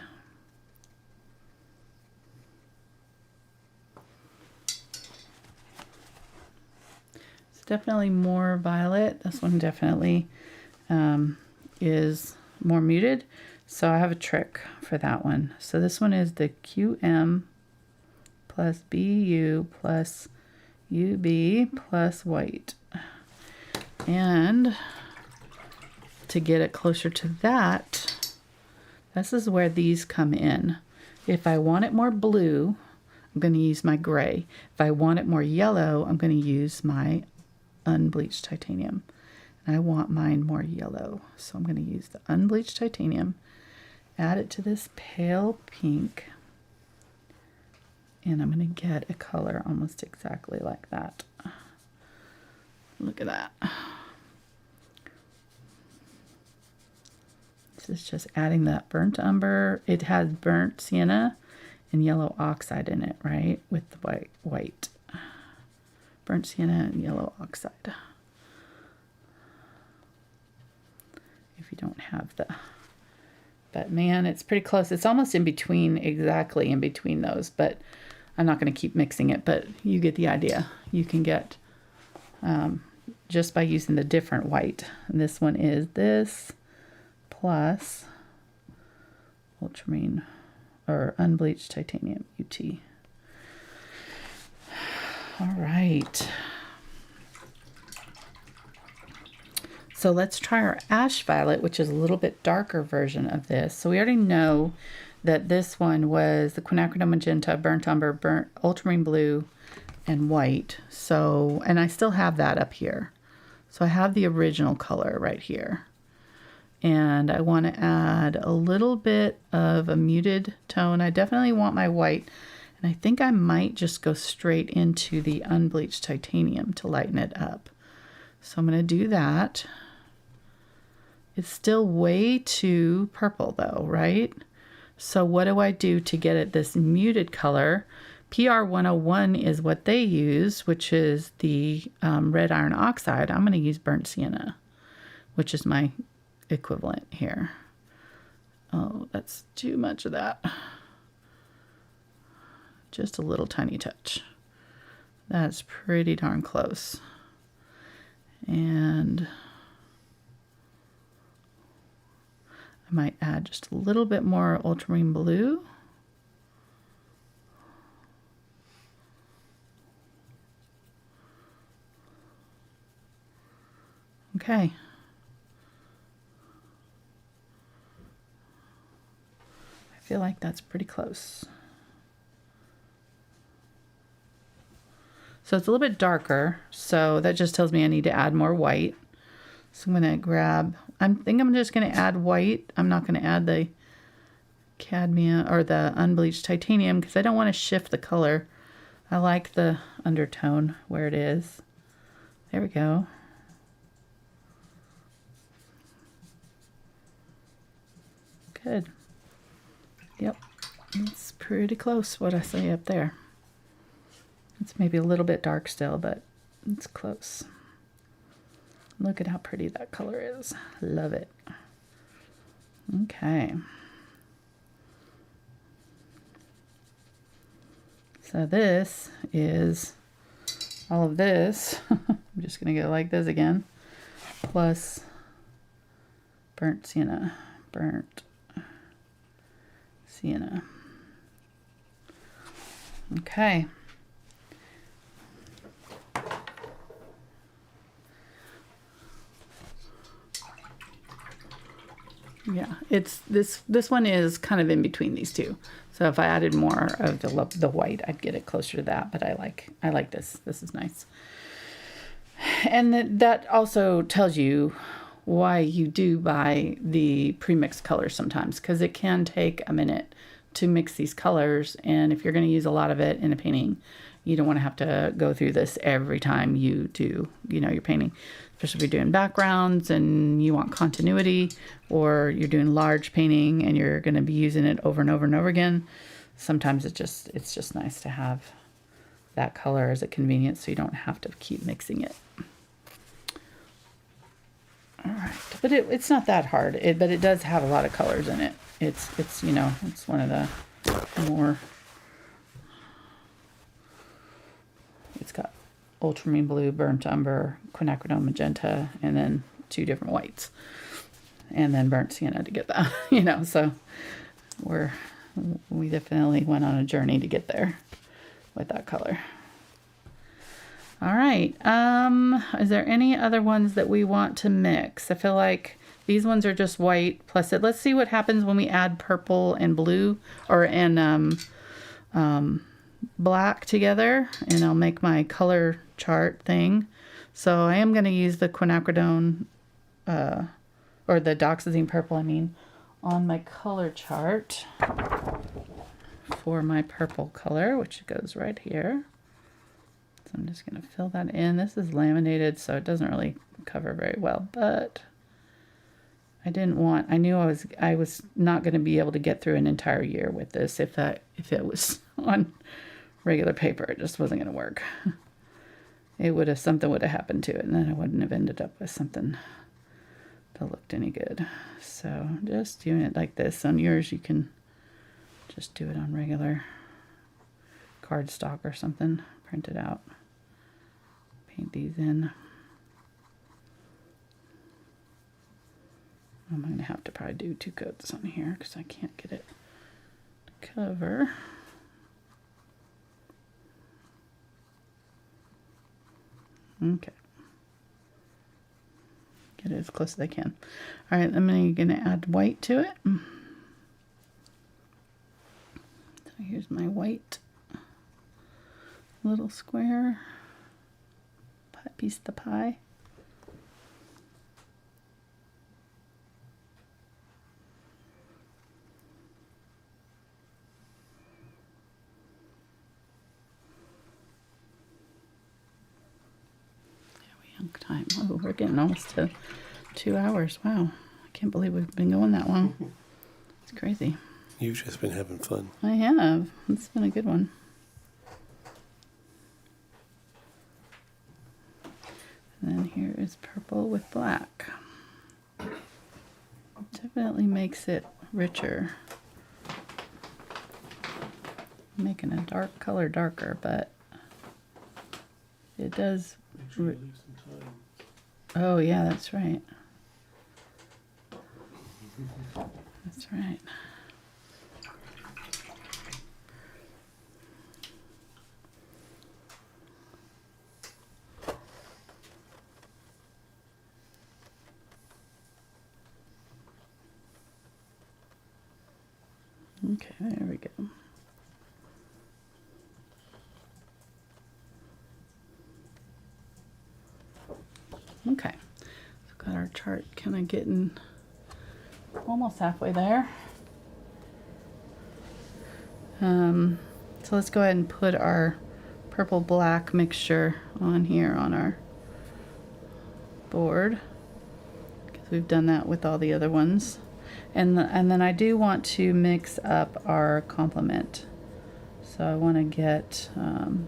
It's definitely more violet. This one definitely is more muted. So I have a trick for that one. So this one is the QM plus BU plus UB plus white. And to get it closer to that, this is where these come in. If I want it more blue, I'm going to use my gray. If I want it more yellow, I'm going to use my unbleached titanium. And I want mine more yellow. So I'm going to use the unbleached titanium, add it to this pale pink, and I'm going to get a color almost exactly like that. Look at that. This is just adding that burnt umber. It has burnt sienna and yellow oxide in it, right? With the white. Burnt sienna and yellow oxide. If you don't have but man, it's pretty close. It's almost in between, exactly in between those, but I'm not going to keep mixing it, but you get the idea. You can get, just by using the different white. And this one is this plus ultramarine or unbleached titanium, UT. All right. So let's try our ash violet, which is a little bit darker version of this. So we already know that this one was the Quinacridone Magenta, burnt umber, burnt ultramarine blue, and white. So, and I still have that up here. So I have the original color right here. And I want to add a little bit of a muted tone. I definitely want my white. And I think I might just go straight into the unbleached titanium to lighten it up. So I'm going to do that. It's still way too purple though, right? So what do I do to get it this muted color? PR 101 is what they use, which is the red iron oxide. I'm going to use burnt sienna, which is my equivalent here. Oh, that's too much of that. Just a little tiny touch. That's pretty darn close. And I might add just a little bit more ultramarine blue. Okay. I feel like that's pretty close. So it's a little bit darker, so that just tells me I need to add more white. So I'm going to grab, I think I'm just going to add white. I'm not going to add the cadmium or the unbleached titanium because I don't want to shift the color. I like the undertone where it is. There we go. Good. Yep, it's pretty close what I say up there. It's maybe a little bit dark still, but it's close. Look at how pretty that color is. Love it. Okay. So this is all of this. I'm just going to go like this again. Plus burnt sienna. Burnt sienna. Okay. Yeah, it's this one is kind of in between these two. So if I added more of the white, I'd get it closer to that, but I like this. This is nice. And that also tells you why you do buy the pre-mixed colors sometimes, because it can take a minute to mix these colors, and if you're going to use a lot of it in a painting, you don't want to have to go through this every time you do, your painting, especially if you're doing backgrounds and you want continuity, or you're doing large painting and you're going to be using it over and over and over again. Sometimes it's just nice to have that color as a convenience so you don't have to keep mixing it. All right, but it's not that hard, but it does have a lot of colors in it. It's one of the more, it's got ultramarine blue, burnt umber, quinacridone magenta, and then 2 different whites, and then burnt sienna to get that, so we definitely went on a journey to get there with that color. All right, is there any other ones that we want to mix? I feel like these ones are just white plus it. Let's see what happens when we add purple and blue and black together, and I'll make my color chart thing. So I am going to use the quinacridone or the Dioxazine Purple, on my color chart for my purple color, which goes right here. So I'm just going to fill that in. This is laminated, so it doesn't really cover very well, but I knew I was not going to be able to get through an entire year with this if it was on regular paper. It just wasn't going to work. Something would have happened to it, and then I wouldn't have ended up with something that looked any good. So just doing it like this. On yours, you can just do it on regular cardstock or something. Print it out. Paint these in. I'm going to have to probably do 2 coats on here because I can't get it to cover. Okay. Get it as close as I can. All right, I'm going to add white to it. So here's my white little square piece of the pie. Time. Oh, we're getting almost to 2 hours. Wow, I can't believe we've been going that long. It's crazy. You've just been having fun. I have. It's been a good one. And then here is purple with black. Definitely makes it richer. Making a dark color darker, but it does. Make sure you leave some time. Oh yeah, that's right. That's right. Okay, there we go. Okay, so got our chart kind of getting almost halfway there. So let's go ahead and put our purple black mixture on here on our board, because we've done that with all the other ones. And then I do want to mix up our complement. So I want to get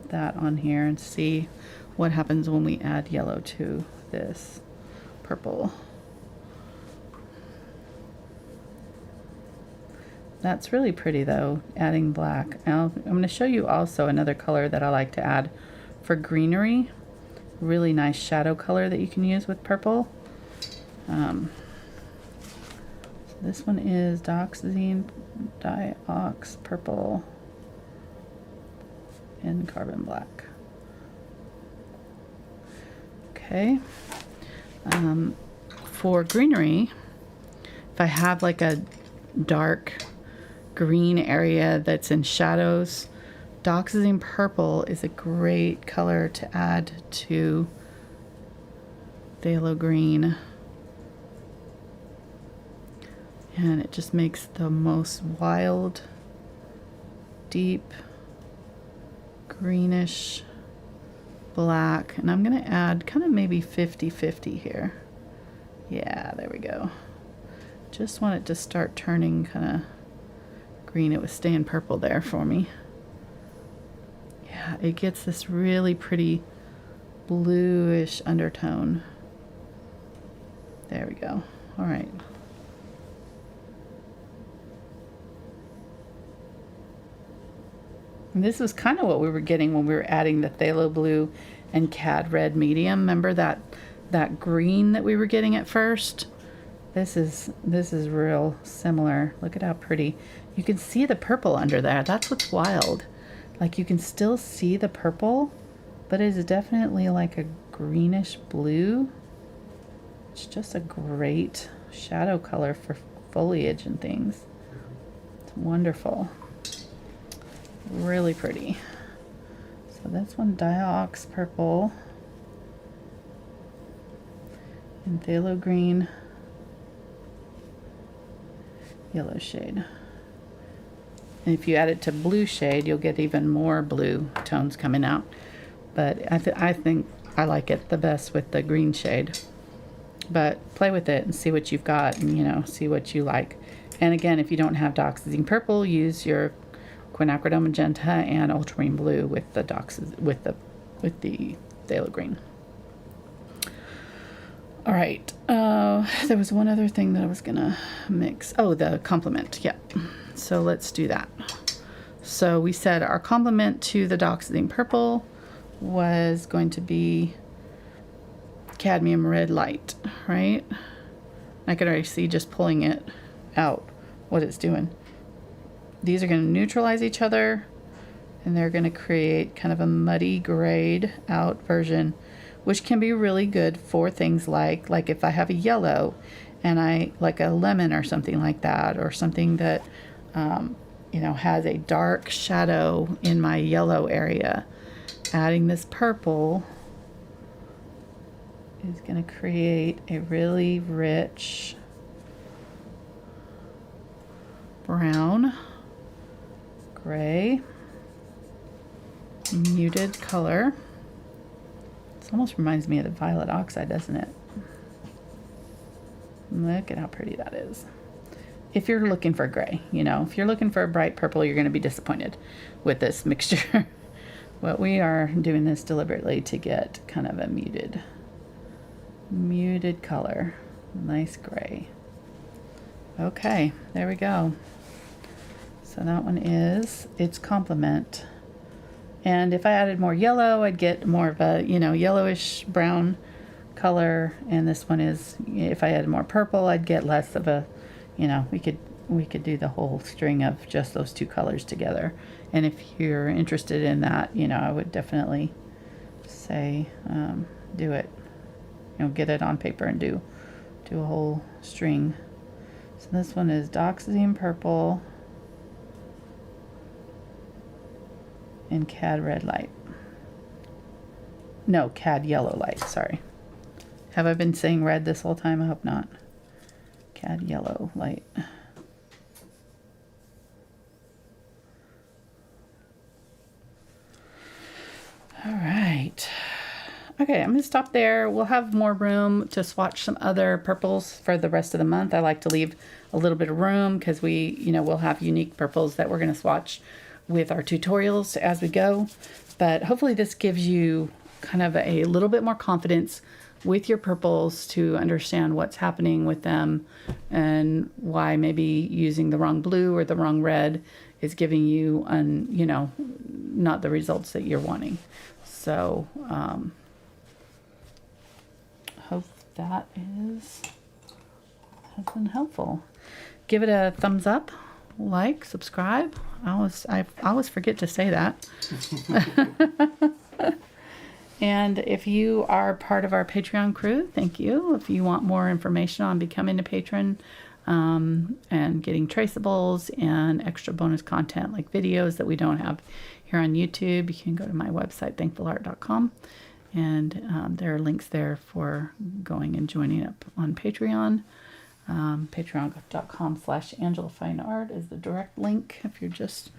that on here and see what happens when we add yellow to this purple. That's really pretty though, adding black. I'm going to show you also another color that I like to add for greenery. Really nice shadow color that you can use with purple. This one is Dioxazine Purple in Carbon Black. Okay. For greenery, if I have like a dark green area that's in shadows, Dioxazine Purple is a great color to add to Phthalo green. And it just makes the most wild, deep, greenish black. And I'm going to add kind of maybe 50-50 here. Yeah, there we go. Just want it to start turning kind of green. It was staying purple there for me. Yeah, it gets this really pretty bluish undertone. There we go. All right. And this was kind of what we were getting when we were adding the Phthalo blue and Cad red medium. Remember that green that we were getting at first? This is real similar. Look at how pretty. You can see the purple under there. That's what's wild. Like you can still see the purple, but it is definitely like a greenish blue. It's just a great shadow color for foliage and things. It's wonderful. Really pretty. So this one, Diox Purple and Phthalo Green yellow shade. And if you add it to blue shade, you'll get even more blue tones coming out. But I think I like it the best with the green shade. But play with it and see what you've got, and you know, see what you like. And again, if you don't have Dioxazine Purple, use your Quinacridone Magenta and Ultramarine Blue with the Phthalo Green. All right. There was one other thing that I was gonna mix. Oh, the complement. Yep. So let's do that. So we said our complement to the Dioxazine Purple was going to be Cadmium Red Light, right? I could already see just pulling it out what it's doing. These are going to neutralize each other, and they're going to create kind of a muddy grayed out version, which can be really good for things like if I have a yellow and I like a lemon or something like that, or something that you know, has a dark shadow in my yellow area. Adding this purple is going to create a really rich brown, gray, muted color. This almost reminds me of the violet oxide, doesn't it? Look at how pretty that is. If you're looking for gray, if you're looking for a bright purple, you're going to be disappointed with this mixture. But we are doing this deliberately to get kind of a muted color. Nice gray. Okay, there we go. So that one is its complement. And if I added more yellow, I'd get more of a, yellowish brown color. And this one is, if I added more purple, I'd get less of a, we could do the whole string of just those two colors together. And if you're interested in that, I would definitely say do it. Get it on paper and do a whole string. So this one is Dioxazine Purple and Cad Red Light. No, Cad Yellow Light, sorry. Have I been saying red this whole time? I hope not. Cad Yellow Light. All right. Okay, I'm going to stop there. We'll have more room to swatch some other purples for the rest of the month. I like to leave a little bit of room because we'll have unique purples that we're going to swatch with our tutorials as we go. But hopefully this gives you kind of a little bit more confidence with your purples to understand what's happening with them and why maybe using the wrong blue or the wrong red is giving you, not the results that you're wanting. So, hope that has been helpful. Give it a thumbs up, like, subscribe. I always forget to say that. And if you are part of our Patreon crew, thank you. If you want more information on becoming a patron and getting traceables and extra bonus content like videos that we don't have here on YouTube, you can go to my website, thankfulart.com. And there are links there for going and joining up on Patreon. Patreon.com/AngelaFineArt is the direct link if you're just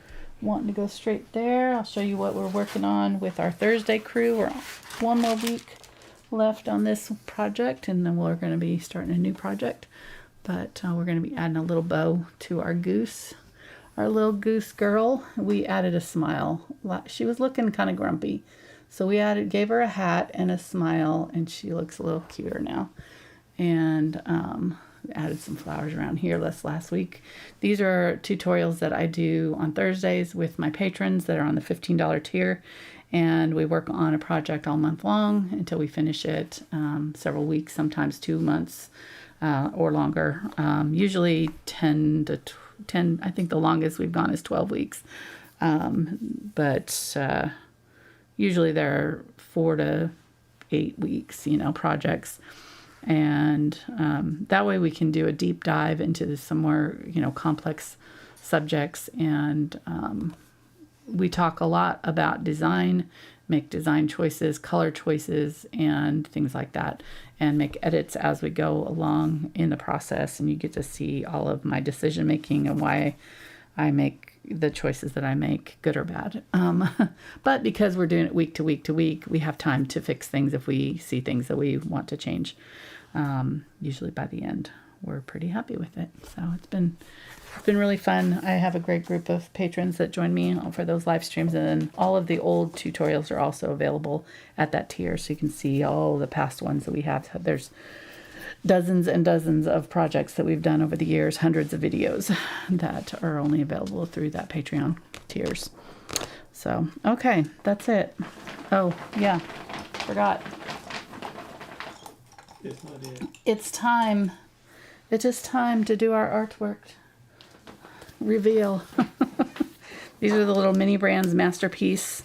wanting to go straight there. I'll show you what we're working on with our Thursday crew. We're one more week left on this project, and then we're going to be starting a new project. But we're going to be adding a little bow to our goose. Our little goose girl, we added a smile. She was looking kind of grumpy. So we gave her a hat and a smile, and she looks a little cuter now. And added some flowers around here last week. These are tutorials that I do on Thursdays with my patrons that are on the $15 tier. And we work on a project all month long until we finish it, several weeks, sometimes 2 months or longer. Usually 10 to 10, I think the longest we've gone is 12 weeks. But usually they're 4 to 8 weeks, projects. And that way we can do a deep dive into some more, complex subjects. And we talk a lot about design, make design choices, color choices, and things like that, and make edits as we go along in the process. And you get to see all of my decision making and why I make the choices that I make, good or bad. But because we're doing it week to week to week, we have time to fix things if we see things that we want to change. Usually by the end, we're pretty happy with it. So it's been really fun. I have a great group of patrons that join me for those live streams, and then all of the old tutorials are also available at that tier, so you can see all the past ones that we have. There's dozens and dozens of projects that we've done over the years, hundreds of videos that are only available through that Patreon tiers. So, okay, that's it. Oh, yeah, forgot. It's not it. It's time. It is time to do our artwork reveal. These are the little mini brands masterpiece.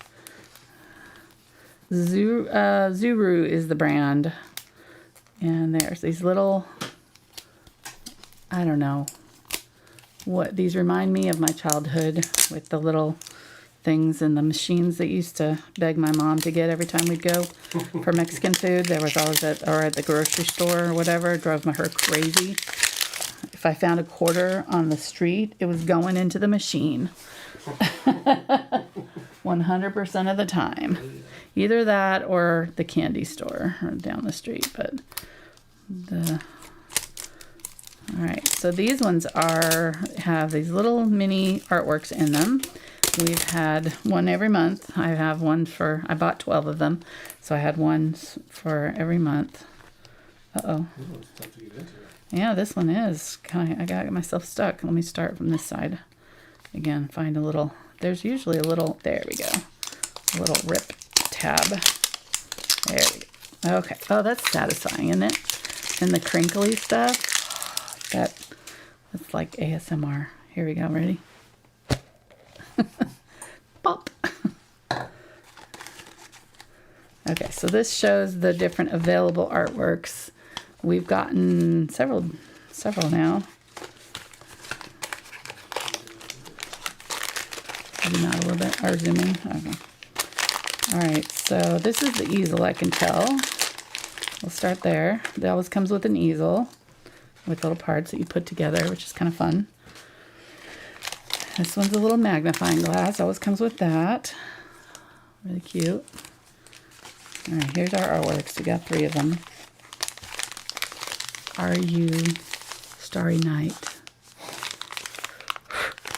Zuru is the brand. And there's these little, I don't know what, these remind me of my childhood with the little things and the machines that used to beg my mom to get every time we'd go for Mexican food. There was always at the grocery store or whatever. It drove her crazy. If I found a quarter on the street, it was going into the machine. 100% of the time. Either that or the candy store down the street. But All right, so these ones have these little mini artworks in them. We've had one every month. I have one I bought 12 of them, so I had one for every month. Uh-oh. Yeah, this one is I got myself stuck. Let me start from this side. Again, find a little, there's usually a little, there we go. A little rip tab. There we go. Okay. Oh, that's satisfying, isn't it? And the crinkly stuff. That's like ASMR. Here we go. Ready? Pop. Okay, so this shows the different available artworks. We've gotten several now. Maybe not a little bit, or zoom in. Okay. All right, so this is the easel, I can tell. We'll start there. It always comes with an easel with little parts that you put together, which is kind of fun. This one's a little magnifying glass. Always comes with that. Really cute. All right, here's our artworks. We got 3 of them. Are You Starry Night?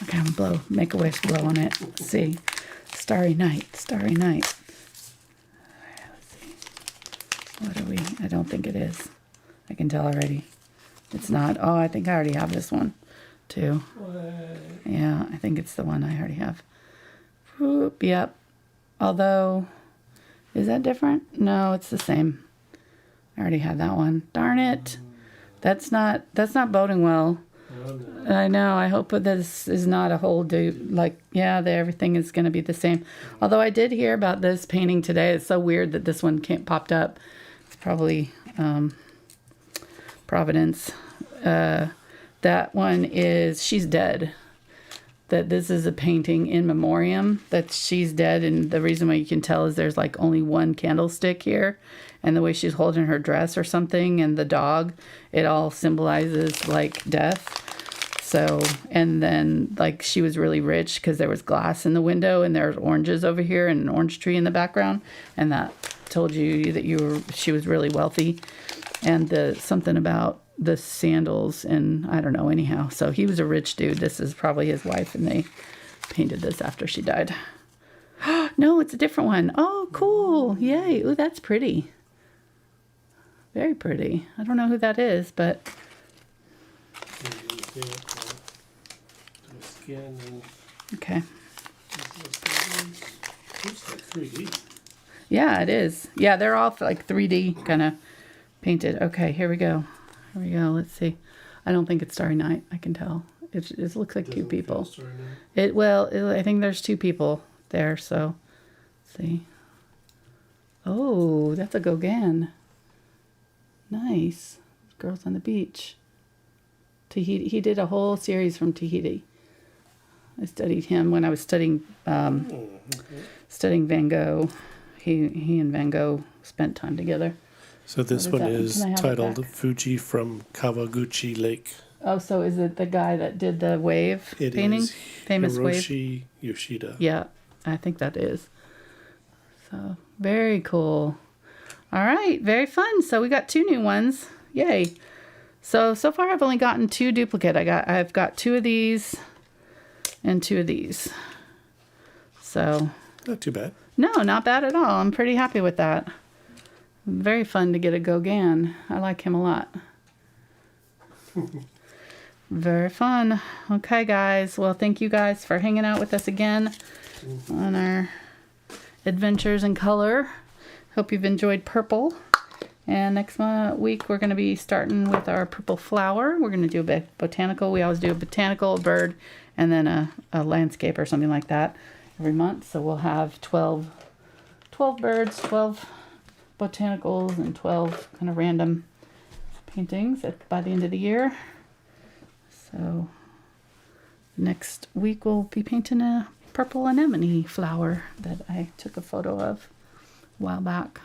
Okay, I'm gonna make a wish, blow on it. Let's see. Starry Night, Starry Night. Let's see. What are we? I don't think it is. I can tell already. It's not. Oh, I think I already have this one too. What? Yeah, I think it's the one I already have. Whoop, yep. Although, is that different? No, it's the same. I already have that one. Darn it. That's not boding well. I know. I hope that this is not a whole everything is going to be the same. Although I did hear about this painting today. It's so weird that this one popped up. It's probably Providence. That one is She's Dead. That this is a painting in memoriam that she's dead, and the reason why you can tell is there's like only one candlestick here, and the way she's holding her dress or something, and the dog, it all symbolizes like death. So, and then like she was really rich because there was glass in the window and there's oranges over here and an orange tree in the background, and that told you that she was really wealthy. And something about the sandals, and I don't know, anyhow. So he was a rich dude. This is probably his wife, and they painted this after she died. No, it's a different one. Oh, cool. Yay. Ooh, that's pretty. Very pretty. I don't know who that is, but... Okay. It's like 3D. Yeah, it is. Yeah, they're all like 3D kind of painted. Okay, here we go. Here we go. Let's see. I don't think it's Starry Night. I can tell. It looks like 2 people. I think there's 2 people there. So, let's see. Oh, that's a Gauguin. Nice. Girls on the Beach. Tahiti. He did a whole series from Tahiti. I studied him when I was studying Van Gogh. He and Van Gogh spent time together. So this one is titled Fuji from Kawaguchi Lake. Oh, so is it the guy that did the wave painting? Is Famous Hiroshi wave? Yoshida. Yeah, I think that is. So, very cool. All right, very fun. So we got 2 new ones. Yay. So far I've only gotten 2 duplicate. I've got 2 of these and 2 of these. So. Not too bad. No, not bad at all. I'm pretty happy with that. Very fun to get a Gauguin. I like him a lot. Very fun. Okay, guys. Well, thank you guys for hanging out with us again on our adventures in color. Hope you've enjoyed purple. And next week, we're going to be starting with our purple flower. We're going to do a botanical. We always do a botanical, a bird, and then a landscape or something like that every month. So we'll have 12 birds, 12 botanicals, and 12 kind of random paintings by the end of the year. So next week we'll be painting a purple anemone flower that I took a photo of a while back.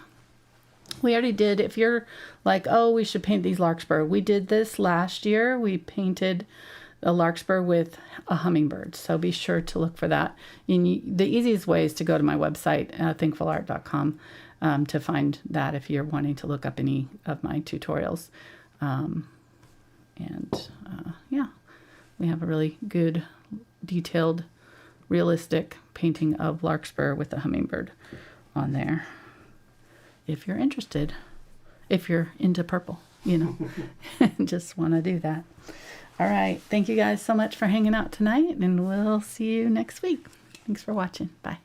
We already did, if you're like, oh, we should paint these larkspur. We did this last year. We painted a larkspur with a hummingbird. So be sure to look for that. The easiest way is to go to my website, thankfulart.com, to find that if you're wanting to look up any of my tutorials. And yeah, we have a really good, detailed, realistic painting of larkspur with a hummingbird on there. If you're interested, if you're into purple, you know, just want to do that. All right. Thank you guys so much for hanging out tonight, and we'll see you next week. Thanks for watching. Bye.